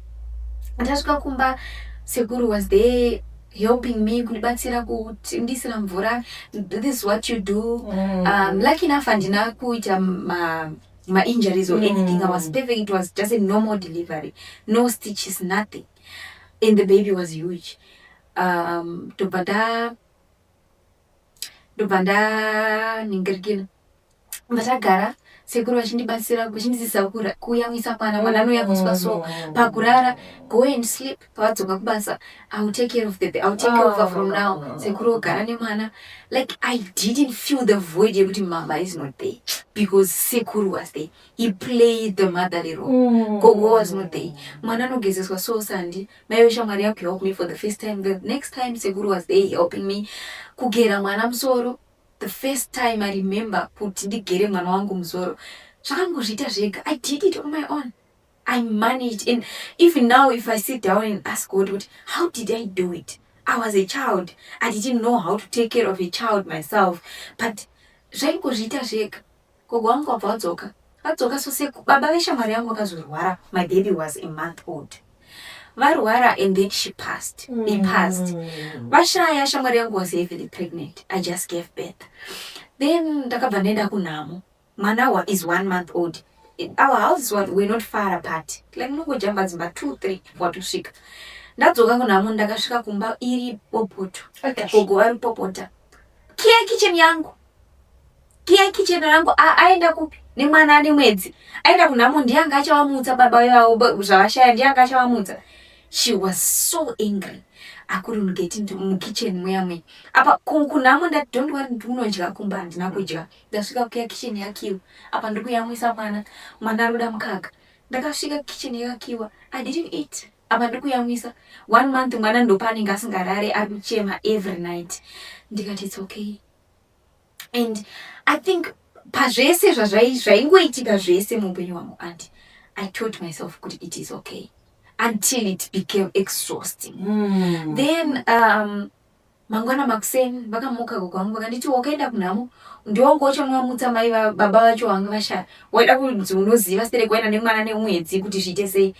[SPEAKER 1] Ndasvika kumba, Sekuru was there helping me kundibatsira kundisira mvura. This is what you do. Lucky enough handina kuita my injuries or anything. I was perfect. It was just a normal delivery. No stitches, nothing. And the baby was huge. Dobanda ningirigina vatagara Sekuru vachindibatsira vachindisisa kuyamwisa mwana anoya kuswa, so pakurara go and sleep, pavadzoka kubasa I'll take care of I'll take over from now. Sekuru ogara nemwana. Like I didn't feel the void yekuti mama is not there, because Sekuru was there. He played the motherly role. Gogo was not there. Mwana anogezeswa so sandi. Mai veshamwari yako help me for the first time. The next time Sekuru was there helping me kugera mwana musoro. The first time I remember kuti ndigere mwana wangu musoro, zvakangozviita zvega. I did it on my own. I managed, and even now if I sit down and ask God, how did I do it? I was a child. I didn't know how to take care of a child myself. But zvaingozviita zvega. Gogo wangu abva adzoka so baba veshamwari yangu akazorwara. My baby was a month old. Varwara, and then she passed. He passed. Vashaya shamwari yangu was heavily pregnant. I just gave birth. Then ndakabva ndaenda kunhamo. Mwana is 1 month old. our houses were not far apart. Like no jamba zimba 2-3 watusvika. Ndadzoka kunhamo ndakasvika kumba iri popoto. Gogo ari popota. Kia kitchen yangu. Kia kitchen yangu aenda kupi? Ni mwana ane mwedzi. Aenda kunhamo ndiyanga achavamutsa baba vavo zvavashaya ndiyanga achavamutsa. She was so angry. I couldn't get into the kitchen mwame. Apa kunhamo ndati don't worry ndinodya kumba handina kudya. Ndasvika kuya kitchen yakiwa. Apa ndikuyamwisa mwana aruda mukaka. Ndakasvika kitchen yakiwa. I didn't eat. Apa ndikuyamwisa 1 month mwana ndopanenge asingarare ari kuchema every night. Ndikati it's okay. And I think pazvese zvaingoitika zvese muupenyu hwangu and I taught myself kuti it is okay until it became exhausting. Then mangwana makuseni vakamuka kwangu vakanditi wakaenda kunhamo ndiongochomwamutsa mai baba vacho vanga vashaya waida kunzi unoziva sere kwaenda nemwana nemwedzi kuti zviite sei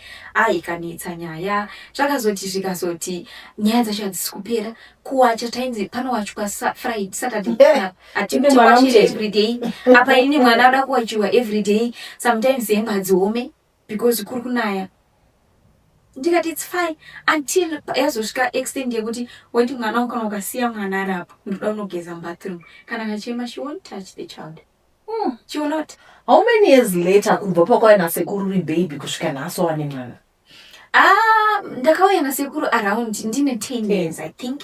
[SPEAKER 1] ikanetsa nyaya zvikazoti nyaya dzacho hadzisi kupera kuwacha tainzi panowachwa Friday Saturday atiwachire everyday apa ini mwana ada kuwachiwa everyday sometimes hembe hadziome because kuri kunaya. Ndikati it's fine until yazosvika extend yekuti waiti mwana wako kana ukasiya mwana ari apo ndoda unogeza mubathroom kana kachema she won't touch the child. She will not.
[SPEAKER 2] How many years later kubva pakauya nasekuru baby kusvika nhasi wane mwana?
[SPEAKER 1] Ndakauya nasekuru around ndine 10 years I think.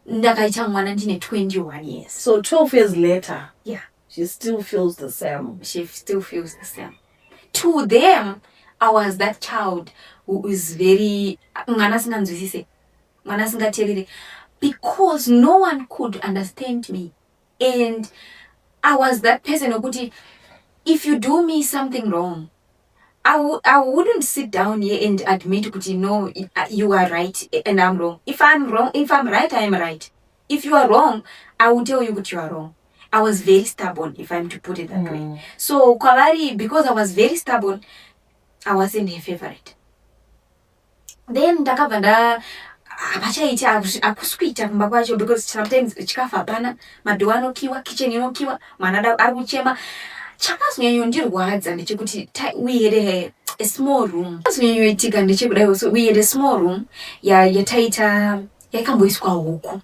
[SPEAKER 1] Ndakaita mwana ndine 21 years.
[SPEAKER 2] So 12 years later.
[SPEAKER 1] Yeah.
[SPEAKER 2] She still feels the same.
[SPEAKER 1] She still feels the same. To them, I was that child who is very mwana singanzwisise mwana singateerere because no one could understand me and I was that person whokuti if you do me something wrong I wouldn't sit down here and admit kuti no you are right and I'm wrong. If I'm right I am right. If you are wrong I will tell you that you are wrong. I was very stubborn if I'm to put it that way. So kwavari because I was very stubborn I wasn't her favorite. Then ndakabva vachaiti akuswita kumba kwacho because sometimes chikafa hapana madhoo anokiwa kitchen inokiwa mwana ari kuchema. Chakazonyanyondirwadza ndechekuti we had a small room. Chakazonyanyonditika ndechekudai so we had a small room yataita yakamboiswa huku.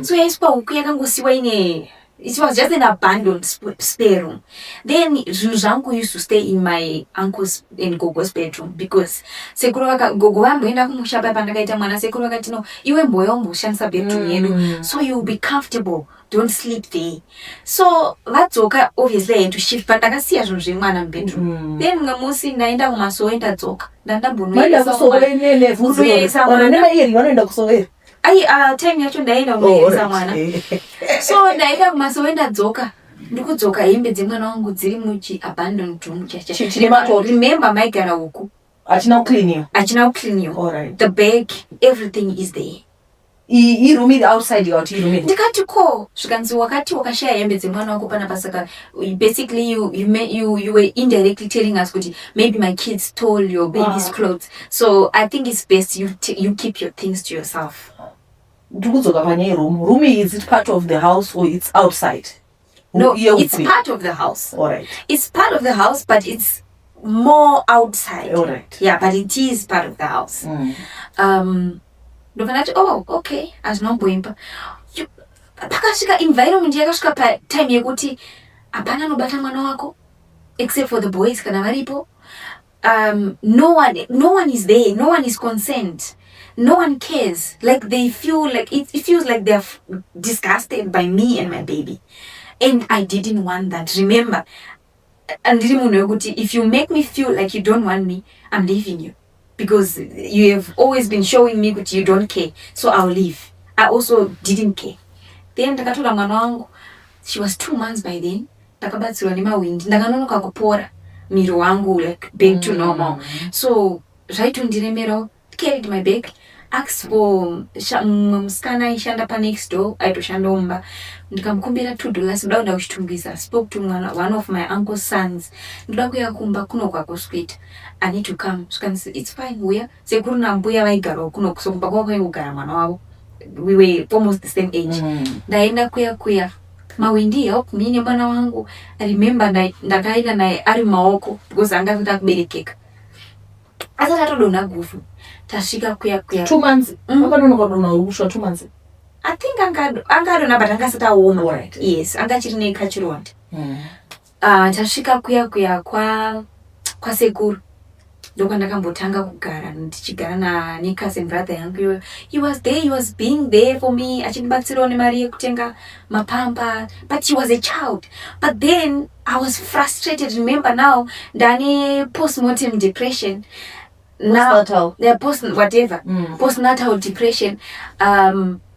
[SPEAKER 1] So yaiswa huku yakangosiwa ine it was just an abandoned spare room. Then zvangu used to stay in my uncle's and gogo's bedroom because sekuru gogo vamboenda kumusha paya pandakaita mwana sekuru vakati no iwe mboya umboshandisa bedroom yedu so you will be comfortable, don't sleep there. So vadzoka obviously I had to shift pandakasiya zvinhu zvemwana mubedroom. Then mumwe musi ndaenda kumasowe ndadzoka ndandambonesa time yacho ndaenda kunoyesa mwana. So ndaenda kumasowe ndadzoka ndikudzoka hembe dzemwana wangu dziri muchi abandoned room remember maigara huku achina kucleaniwa.
[SPEAKER 2] Alright.
[SPEAKER 1] The bag everything is there.
[SPEAKER 2] Room is outside your room.
[SPEAKER 1] Ndikati ko zvikanzi wakati wakashaya hembe dzemwana wako pana pasaka basically you were indirectly telling us kuti maybe my kids stole your baby's clothes. So I think it's best you keep your things to yourself.
[SPEAKER 2] Ndikudzoka panye room is it part of the house or it's outside?
[SPEAKER 1] No, it's part of the house.
[SPEAKER 2] Alright.
[SPEAKER 1] It's part of the house but it's more outside.
[SPEAKER 2] Alright.
[SPEAKER 1] Yeah, but it is part of the house. Ndofanati okay azvinomboimba pakasvika environment yakasvika patime yekuti hapana anobata mwana wako except for the boys kana varipo. No one is there, no one is concerned, no one cares. Like they feel like it feels like they're disgusted by me and my baby and I didn't want that. Remember andiri munhu wekuti if you make me feel like you don't want me I'm leaving you because you have always been showing me that you don't care, so I'll leave. I also didn't care. Then ndakatora mwana wangu, she was 2 months by then. Ndakabatsirwa nemawindi, ndakanonoka kupora miri wangu like back to normal. So zvaitondiremerawo, carried my bag, asked for musikana aishanda pa next door aitoshandawo mumba. Ndikamukumbira $2 ndoda kuenda kuchitumbisa. Spoke to one of my uncle's sons. Ndoda kuya kumba kuno kwakuswita. I need to come. So can say it's fine. Where sekuru na mbuya vaigara kuno so kumba kwako kugara mwana wavo. We were almost the same age. Ndaenda kuya mawindi help me nemwana wangu. I remember ndakaenda naye ari maoko because anga kuda kuberekeka. Asa tatodona gufu. Tasvika kuya
[SPEAKER 2] 2 months. Akadonokadona usha 2 months.
[SPEAKER 1] I think angadona but angasata woman. Right. Yes, angachiri nekachironda. Tasvika kuya kwa sekuru. Ndoka ndakambotanga kugara ndichigara ne cousin brother yangu. He was there, he was being there for me. Achindibatsirawo nemari yekutenga mapamba, but he was a child. But then I was frustrated. Remember now ndane postmortem depression. Now the postnatal depression.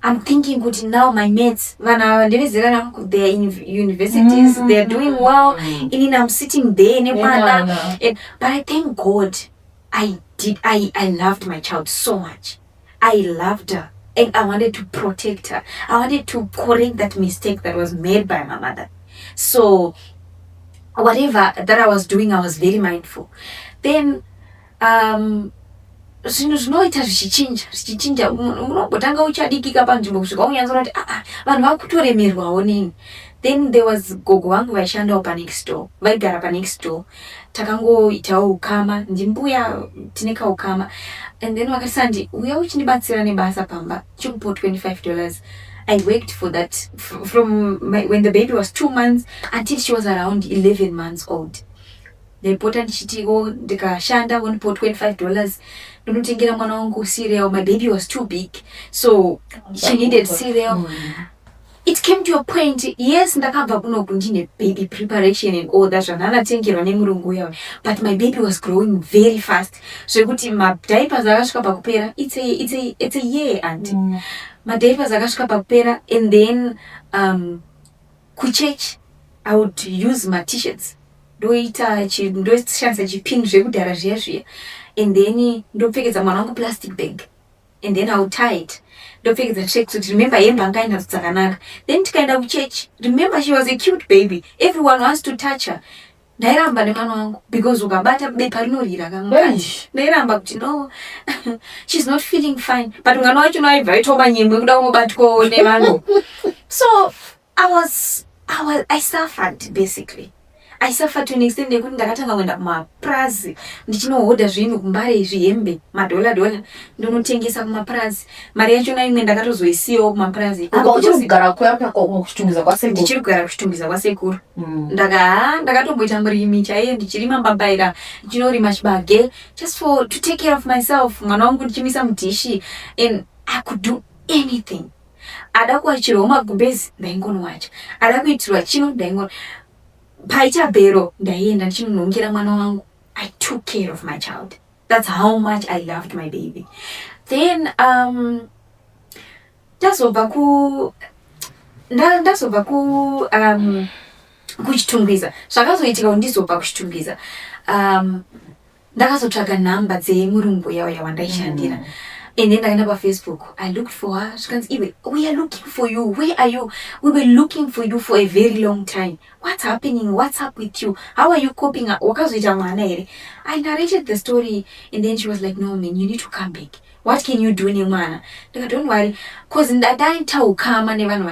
[SPEAKER 1] I'm thinking good now my mates vana ndevezera they're in universities, they're doing well, and I'm sitting there but I thank God I loved my child so much. I loved her and I wanted to protect her. I wanted to correct that mistake that was made by my mother. So whatever that I was doing, I was very mindful. Then zvinoita zvichinja unobotanga uchadikika panzvimbo kusvika unyanzora kuti vanhu vakutoremerwawo nini. Then there was gogo wangu vaishandawo panext door, vaigara panext door. Takangoitawo ukama, ndimbuya tine kaukama. And then vakati Sandi, uya uchindibatsira nebasa pamba, chikupo $25. I worked for that from when the baby was 2 months until she was around 11 months old. The important chitiko ndikashanda wonipo $25 ndinotengera mwana wangu cereal. My baby was too big, so she needed cereal. It came to a point, yes, ndakabva kunoku ndine baby preparation and all that zvandanatengerwa nemurungu yawo, but my baby was growing very fast. Zvekuti madiapers akasvika pakupera, it's a year and madiapers akasvika pakupera. And then kuchurch I would use my t-shirts. Ndoshandisa chipindu zvekudhara zviya. And then ndopfekedza mwana wangu plastic bag. And then I would tie it. Ndopfekedza tracksuit. Remember hembe angaenda dzakanaka. Then tikaenda kuchurch. Remember she was a cute baby. Everyone wants to touch her. Ndairamba nemwana wangu because ukabata bepa rinorira kamukati. Ndairamba kuti no, she's not feeling fine. But mwana wacho naibva itoba nyemwe kuda kunobatwawo nevanhu. So I suffered basically. I suffered to an extent ndekuti ndakatanga kuenda kumaprazi ndichinohodha zvinhu kumbare zvihembe $1 ndonotengesa kumaprazi. Mari yacho naimwe ndakatozoisiyawo kumaprazi.
[SPEAKER 2] Uchigara kuchitumbiza kwa sekuru.
[SPEAKER 1] Ndichiri kugara kuchitumbiza kwa sekuru. Ndakatomboita murimi chaiye ndichirima mbambaira ndichinorima chibage just to take care of myself. Mwana wangu ndichimisa mudhishi and I could do anything. Ada kuachirwa magumbezi ndaingonowacha. Ada kuitirwa chino ndaingono. Paita bero ndaienda ndichinonongera mwana wangu. I took care of my child. That's how much I loved my baby. Then ndazobva kuchitumbiza. Zvakazoitika kuti ndizobva kuchitumbiza. Ndakazotsvaga nhamba dzemurungu yawo yawandaishandira. And then ndakaenda paFacebook. I looked for her. Iwe, we are looking for you. Where are you? We were looking for you for a very long time. What's happening? What's up with you? How are you coping? Wakazoita mwana ere. I narrated the story and then she was like, no man, you need to come back. What can you do nemwana? Don't worry. Cause ndadaita ukama nevanhu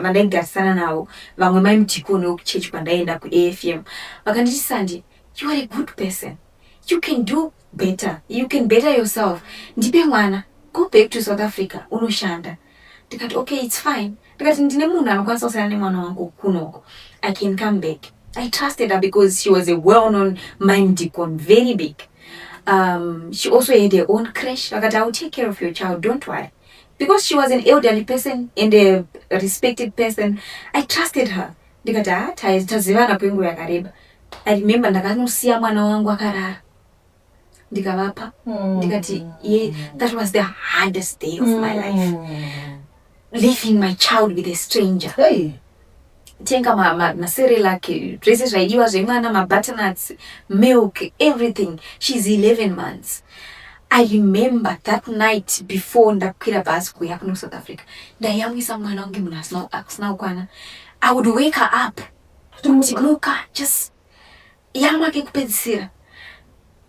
[SPEAKER 1] vandaigarisana navo. Vamwe maimutikono kuchechi kwandaenda kuAFM. Vakanditi Sandi, you are a good person. You can do better. You can better yourself. Ndipe mwana. Go back to South Africa. Unoshanda. Ndikati okay, it's fine. Ndikati ndine munhu anokwanisa kusiyana nemwana wangu kunoko. I can come back. I trusted her because she was a well-known mime deacon, very big. She also had her own creche. Vakati, I will take care of your child. Don't worry. Because she was an elderly person and a respected person, I trusted her. Ndikati tazivana kwenguva yakareba. I remember ndakanosiya mwana wangu akarara. Ndikavapa. Ndikati, yeah, that was the hardest day of my life. Leaving my child with a stranger.
[SPEAKER 2] Hey.
[SPEAKER 1] Tenga ma dresses zvaidiwa zvemwana, ma-butternuts, milk, everything. She's 11 months. I remember that night before ndakwira bus kuya kuno South Africa. Ndayamwisa mwana wangu munhu asina kukwana. I would wake her up. Muka, just yamake kupedzisira.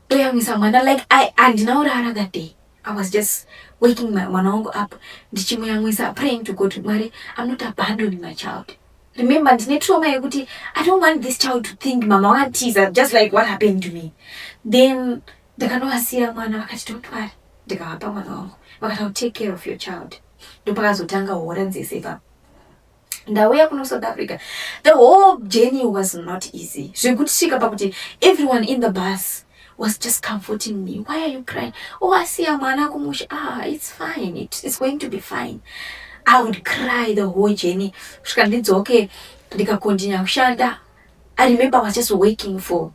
[SPEAKER 1] Toyamwisa mwana, like I did not rara that day. I was just waking my mwana wangu up. Ndichimuyamwisa, praying to God, Mary, I'm not abandoning my child. remember ndine trauma yekuti I don't want this child to think mama wakatiza just like what happened to me. Then ndakanovasiya mwana vakati don't worry, ndikavapa mwana wangu vakati take care of your child. Ndopakazotanga hora dzese ipapo. Ndauya kuno South Africa, the whole journey was not easy. Zvekutisvika pakuti everyone in the bus was just comforting me. Why are you crying? Oh, asiya mwana kumusha. It's fine. It's going to be fine. I would cry the whole journey. Shkandidzoke ndikakontinua kushanda. I remember I was just working for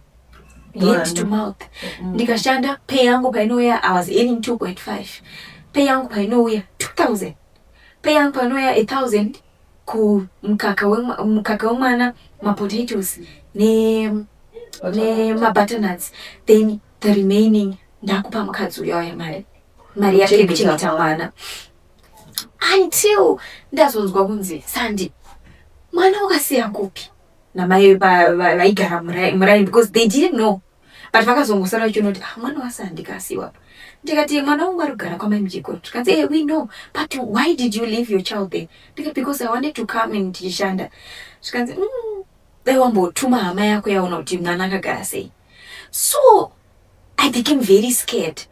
[SPEAKER 1] hand to mouth. Ndikashanda pay yangu painouya I was earning 2.5. Pay yangu painouya 2000. Pay yangu painouya 1000 ku mkaka wemwana potatoes ne butternuts. Then the remaining ndakupa mukadzi uya mari yake yekuchengeta mwana. Until ndazonzwa kunzi Sandi mwana wakasiya kupi namai vaigara murai because they didn't know, but vakazongosara vachionoti mwana waSandi kasiwa. Ndikati mwana wangu arikugara kwamai muchikoro. Tikanzi hey, we know, but why did you leave your child there? Ndikati because I wanted to come and tichishanda. Tikanzi dai wambotuma hama yako yaona kuti mwana akagara sei. So I became very scared.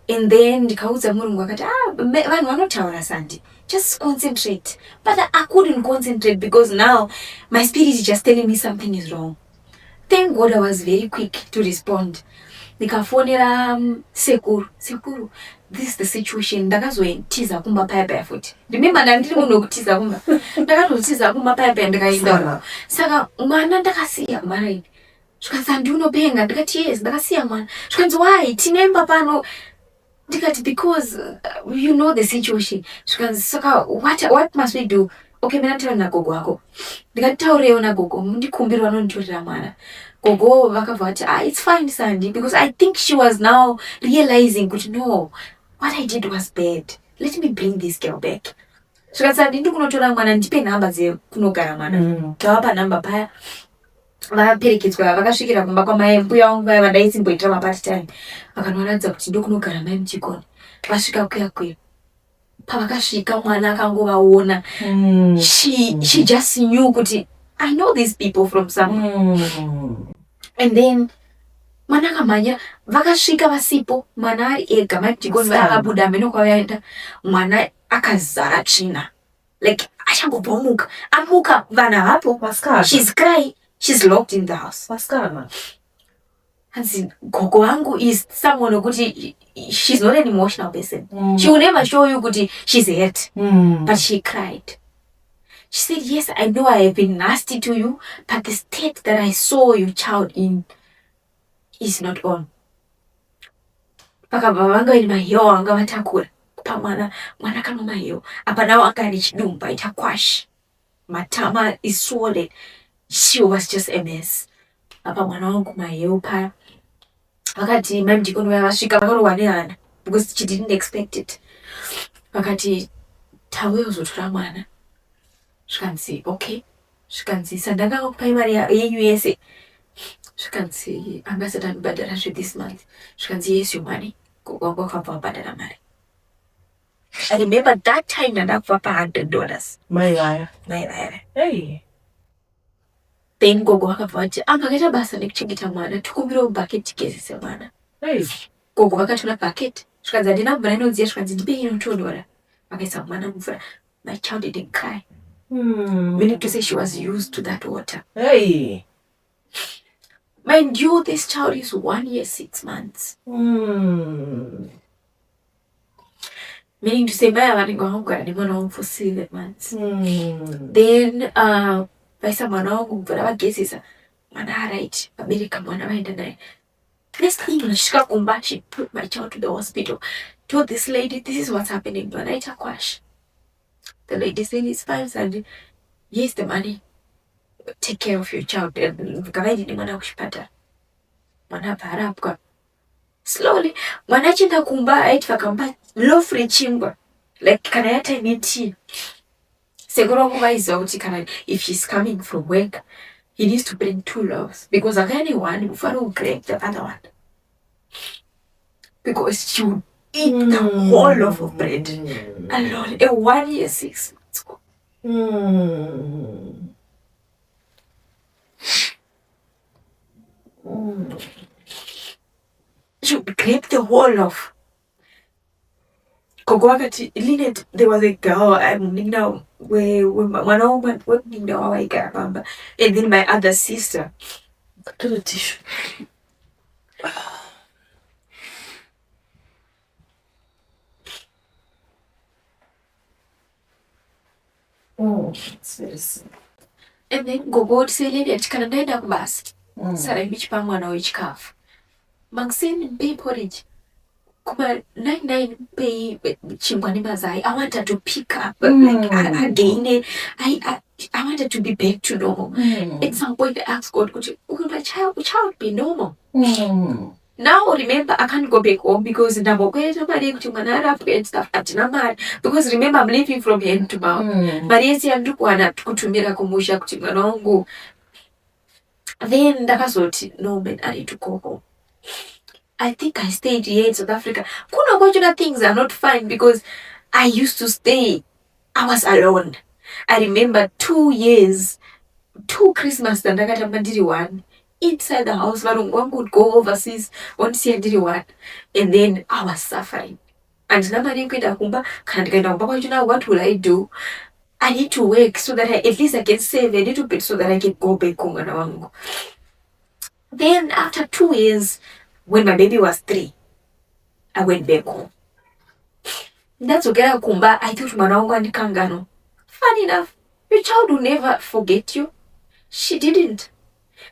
[SPEAKER 1] And then ndikaudza Murungu akati vanhu vanotaura Sandi, just concentrate. But I couldn't concentrate because now my spirit is just telling me something is wrong. Thank God I was very quick to respond. Ndikafonera sekuru, this is the situation. Ndakazotiza kumba paya futi. Remember ndandiri munhu wekutiza kumba. Ndakatotiza kumba paya ndikaenda. Saka mwana ndakasiya mara ini. Zvikanzi ndiunopenga. Ndikati yes, ndakasiya mwana. Zvikanzi why? Tinemba pano. Ndikati because you know the situation. Zvikanzi saka what must we do? Okay, mina taura nagogo wako. Ndikati taurewo nagogo, ndikumbirwa anonditorera mwana. Gogo vakavati it's fine Sandi, because I think she was now realizing kuti no, what I did was bad. Let me bring this girl back. Zvikanzi Sandi ndikunotora mwana, ndipe nhamba dzekunogara mwana. Tavapa nhamba paya. Vaperekedzwa vakasvikira kumba kwamai mbuya vangu vaya vandaitsimboitira mapart time. Vakanoratidza kuti ndokunogara mai muchikoni. Vasvika kuya. Pavakasvika mwana akangovaona. She just knew kuti I know these people from somewhere. And then mwana akamhanya, vakasvika vasipo, mwana ari ega, mai muchikoni vakabuda meno kwavaenda. Mwana akazara tsvina. Like achangobva amuka vana hapo. She's crying. She's locked in the house. And gogo wangu is someone who she's not an emotional person. She will never show you kuti she's hurt. But she cried. She said, yes, I know I have been nasty to you, but the state that I saw your child in is not on. Paka vanga ini mahiyo wanga vatakura. Pa mwana kano mahiyo. Apa nawo akani chidumba itakwash. Matama is swollen. She was just a mess. Apa mwana wangu mahiyo pa. Vakati mai muchikoni vaya vasvika vakarowanirana because she didn't expect it. Vakati tauya uzotora mwana. Zvikanzi okay. Zvikanzi sandakakupai mari yenyu yese. Zvikanzi angasati andibhadhara this month. Zvikanzi yes your money. Gogo wangu akabva abhadhara mari. I remember that time ndakubva $100.
[SPEAKER 2] Mai vaya.
[SPEAKER 1] Hey. Then gogo vakabva vati makaita basa nekuchengeta mwana, tikumbirawo bhaketi tigezese mwana. Gogo vakatora bhaketi. Zvikanzi handina mvura inodziya. Zvikanzi ndipe inotonhora. Vakaisa mwana mvura. My child didn't cry. Meaning to say she was used to that water. Mind you, this child is 1 year 6 months. Meaning to say, my mwana for 7 months. Then vaisa mwana wangu mvura vagezesa. Mwana right. Vabereka mwana vaenda naye. Next thing ndasvika kumba, she put my child to the hospital. Told this lady, this is what's happening. Mwana itakwash. The lady said, it's fine, Sandi. Here's the money. Take care of your child. Kavaidi mwana kuchipata. Mwana parapka. Slowly. Mwana chinda kumba, aiti vakamba low free chingwa. Like, kana yata imiti. Seguro wangu vaizo uti kana, if she's coming from work, he needs to bring 2 loaves. Because akani one, ufaro ugreg the other one. Because she would eat the whole loaf of bread alone. A 1 year 6 months. She would grape the whole of Kogwakati Linet. There was a girl I'm now where one woman working now I can't remember. And then my other sister. To the tissue. It's very simple. And then Gogo Selene at Canada bus. Sarah Beach Pamwana which calf. Maxine pay porridge. Kuma 99 pay chimbani bazai. I wanted to pick up again. I wanted to be back to normal. At some point I asked God, will my child be normal? Now remember I can't go back home because and stuff at Namad. Because remember I'm living from here to mouth. Mariesi and Dukwana kutumira kumusha kuchimanongo. Then Dakasoti, no man, I need to go home. I think I stayed here in South Africa. Kuna things are not fine because I used to stay. I was alone. I remember 2 years, 2 Christmas and I did one inside the house. One would go overseas, one year did one, and then I was suffering. And now what will I do? I need to work so that at least I can save a little bit so that I can go back home. Then after 2 years, when my baby was 3, I went back home. That's okay. Kumba, I thought Manawangu Kangano. Funny enough, your child will never forget you. She didn't.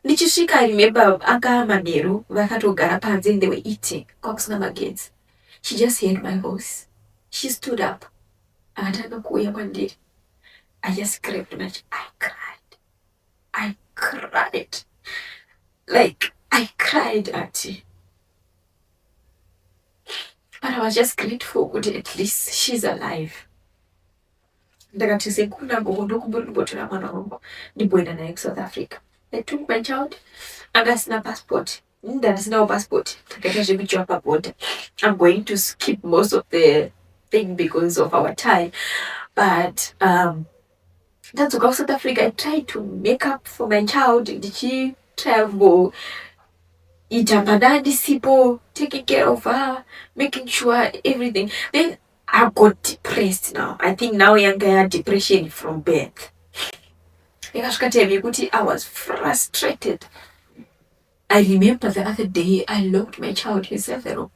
[SPEAKER 1] Nichishika, I remember Aka Mabiru, Vakato Garapans, and they were eating cocks number kids. She just heard my voice. She stood up. I don't know who one did. I just grabbed much. I cried. Like, I cried, Auntie. But I was just grateful that at least she's alive. South Africa. I took my child and that's no passport. There's no passport. I'm going to skip most of the thing because of our time. But that's to go South Africa. I tried to make up for my child. Did she travel? People taking care of her, making sure everything. Then I got depressed now. I think now young guy had depression from birth. I was frustrated. I remember the other day I locked my child inside the room.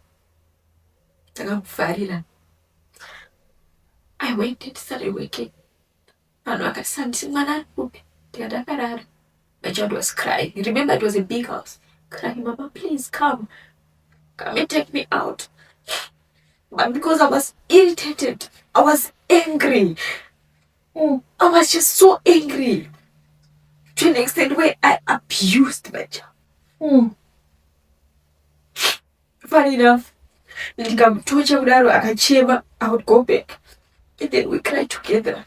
[SPEAKER 1] I went and started waking. My child was crying. Remember, it was a big house. Crying, Mama, please come and take me out. But because I was irritated, I was angry. I was just so angry to an extent where I abused my child. Funny enough, I would go back and then we cry together.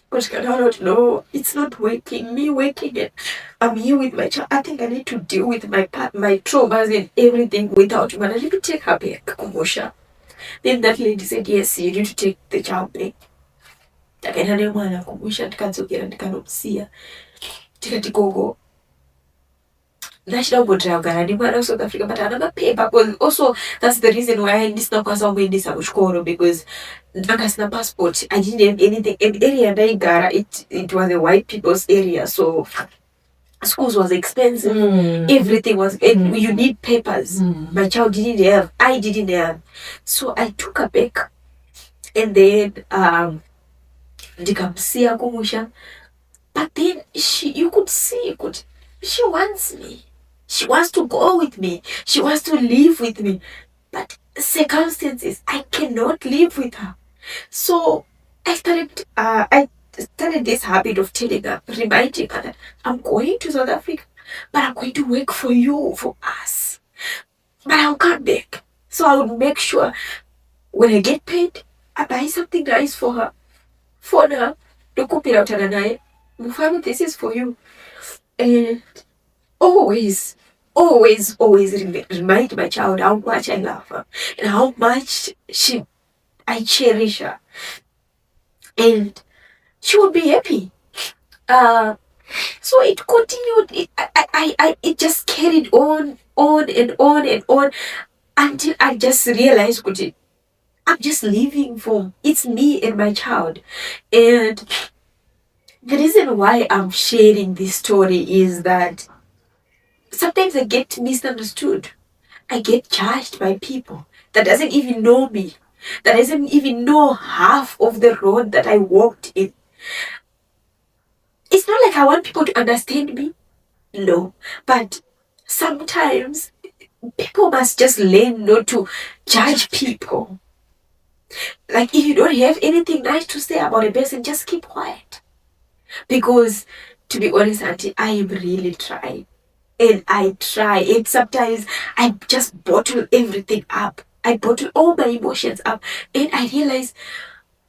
[SPEAKER 1] But I don't know, it's not working. Me working it. I'm here with my child. I think I need to deal with my traumas and everything without man. Let me take her back, Kumosha. Then that lady said, yes, you need to take the child back. Takaenda mwana Kumosha tikadzokera ndikanomsiya. Tikati gogo. National board of South Africa, but another paper. But also that's the reason why I did not win this because Nakasna passport. I didn't have anything. Area Gara, it was a white people's area, so schools was expensive. Everything was you need papers. My child didn't have, I didn't have. So I took her back and then Dikamsia Kumusha. But then you could see she wants me. She wants to go with me. She wants to live with me. But circumstances, I cannot live with her. So I started this habit of telling her, reminding her that I'm going to South Africa, but I'm going to work for you, for us. But I'll come back. So I would make sure when I get paid, I buy something nice for her. For her, to cook it out and Mufano, this is for you. And always remind my child how much I love her and how much I cherish her. And she would be happy. So it continued. It just carried on and on and on until I just realized, I'm just living for it's me and my child. And the reason why I'm sharing this story is that sometimes I get misunderstood. I get judged by people that doesn't even know me, that doesn't even know half of the road that I walked in. It's not like I want people to understand me, no, but sometimes people must just learn not to judge people. Like if you don't have anything nice to say about a person, just keep quiet. Because to be honest, Auntie, I am really trying. And I try. And sometimes I just bottle everything up. I bottle all my emotions up. And I realize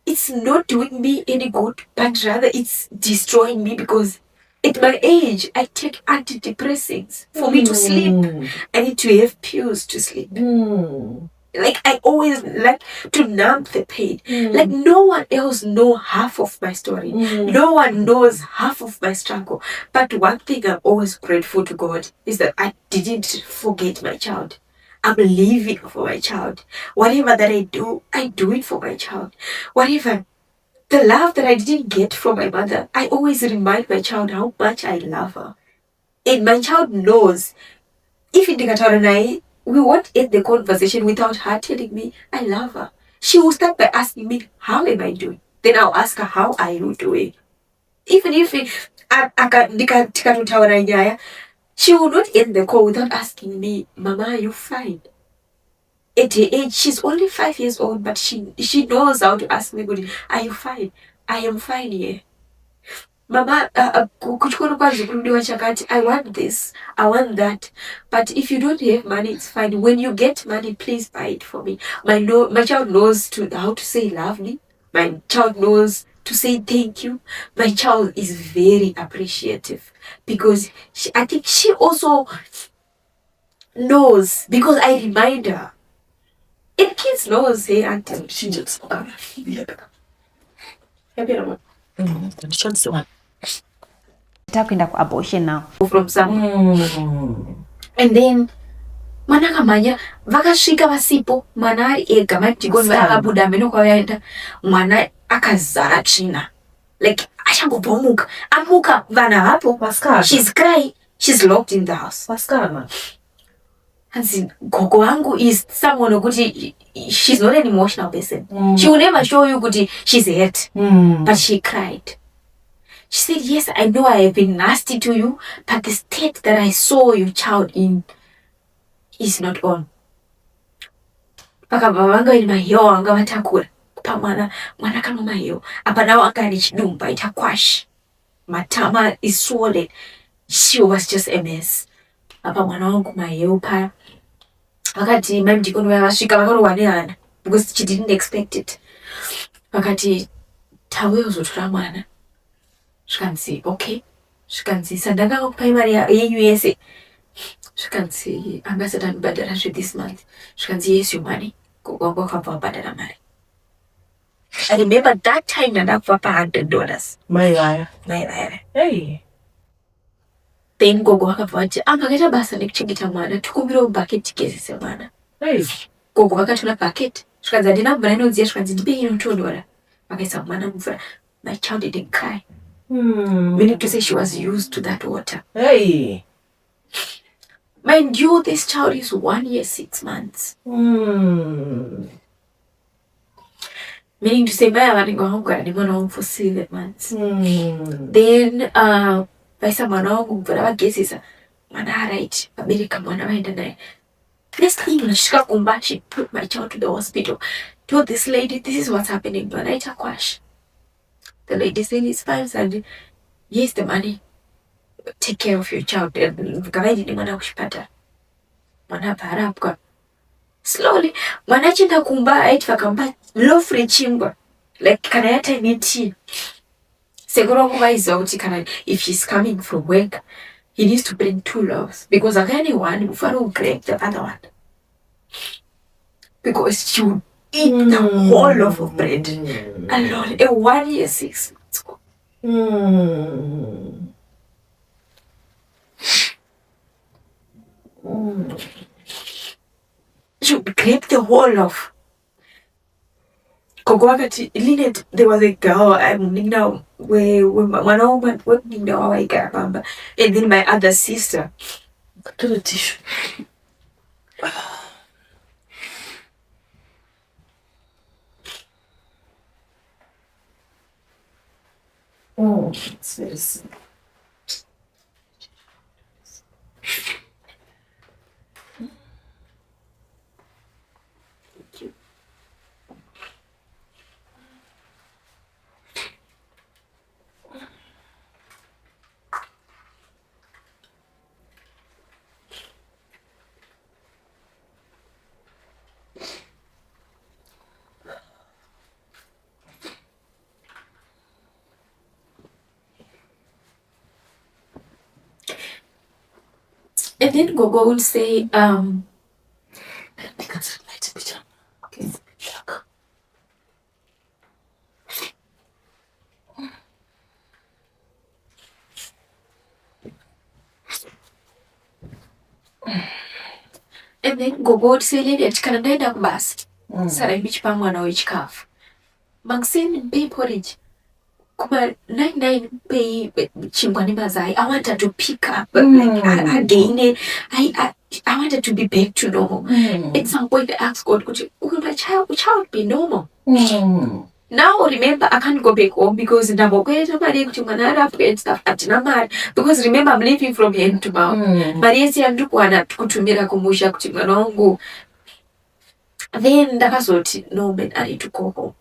[SPEAKER 1] it's not doing me any good, but rather it's destroying me because at my age, I take antidepressants for me to sleep. I need to have pills to sleep. Like I always like to numb the pain. Like no one else know half of my story. No one knows half of my struggle. But one thing I'm always grateful to God is that I didn't forget my child. I'm living for my child. Whatever that I do it for my child. Whatever the love that I didn't get from my mother, I always remind my child how much I love her. And my child knows if we won't end the conversation without her telling me I love her. She will start by asking me, how am I doing? Then I'll ask her, how are you doing? Even if she will not end the call without asking me, Mama, are you fine? At her age, she's only 5 years old, but she knows how to ask me, are you fine? I am fine, yeah. Mama, kuchukuru kwa zikurudiwa chakati, I want this, I want that. But if you don't have money, it's fine. When you get money, please buy it for me. My child knows how to say love me. My child knows to say thank you. My child is very appreciative because I think she also knows because I remind her. And kids knows, hey, auntie. She just
[SPEAKER 3] takwenda ku abortion now
[SPEAKER 1] from some and then mwana akamanya vakasvika vasipo mwana ari ega madhikoni vakabuda mheno kwavaenda mwana akazara tsvina like achangobva amuka vanhu havapo she's crying, she's locked in the house. Hanzi gogo wangu is someone whokuti she's not an emotional person. She will never show you kuti she's hurt, but she cried. She said, yes, I know I have been nasty to you, but the state that I saw your child in is not on. Pakabva vanga ine mahiyo anga vatakura kupa mwana kama mahiyo apa nawo anga ane chidumbu aita kwashi matama is swollen. She was just a mess. Apa mwana wangu mahiyo paya vakati madhikoni vasvika vakanowanirana because she didn't expect it. Vakati tauya uzotora mwana. Zvikanzi okay, zvikanzi sandanga kuprimary yenyu yese, zvikanzi ambassador anobhadhara this month, zvikanzi yes your money, gogo wangu akabva abhadhara mari. I remember that time ndakubva $100 mai vaya. Hey, then gogo akabva ati amakaita basa nekuchengeta mwana, tikumbirawo bucket tigezese mwana. Hey, gogo vakatora bucket, zvikanzi handina mvura inodziya, zvikanzi ndipei inotondora, vakaisa mwana mumvura. My child didn't cry. Meaning to say she was used to that water. Hey, mind you, this child is 1 year 6 months. Meaning to say Maya varinga hongara ni mwana wangu for 7 months. Then vaisa mwana wangu mvura vagezesa mwana aright vabereka mwana vaenda naye. Next thing nasvika kumba, she put my child to the hospital, told this lady this is what's happening, mwana aita kwashi. The lady said it's fine, Sandra. Here's the money. Take care of your child. Kavaidi ni mwana kushipata. Mwana parapka. Slowly, mwana chinda kumba aiti vakamba low free chimba. Like kana yata niti. Seguro kuvaiza uti kana if she's coming from work, he needs to bring 2 loaves because akani one before will break the other one. Because she would eat the whole loaf of bread alone. A 1 year 6 months. She would grape the whole of Kogo wakati Linet, there was a girl mninda mwanaume mninda wawaika bamba, and then my other sister to the tissue. Oh, it's very sad. And then Gogo would say, okay. And then Gogo would say, lady, achikana ndaenda kubasi. Sara ibichipa mwana wechikafu. Maxine pay porridge. Kuba 99 pay chingwani mazai. I wanted to pick up like again. I wanted to be back to normal. At some point I asked God, will my child be normal? Now remember I can't go back home because and stuff because remember I'm living from hand to mouth. Mariesi andukwana kutumira kumusha kuti mwana wangu. Then ndakazoti no man, I need to go home.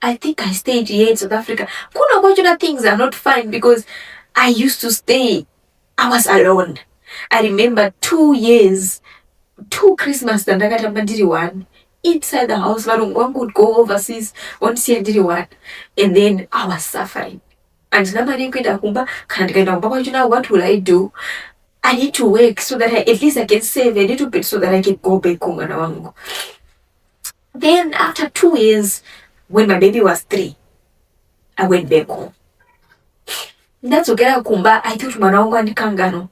[SPEAKER 1] I think I stayed here in South Africa. Kuna unfortunate things are not fine because I used to stay. I was alone. I remember 2 years, 2 Christmas that ndakatamba one inside the house. Varungu wangu would go overseas once a year one, and then I was suffering. And what will I do? I need to work so that at least I can save a little bit so that I can go back home. Then after 2 years, when my baby was 3, I went back home. That's okay. I thought mwana wangu andikangano.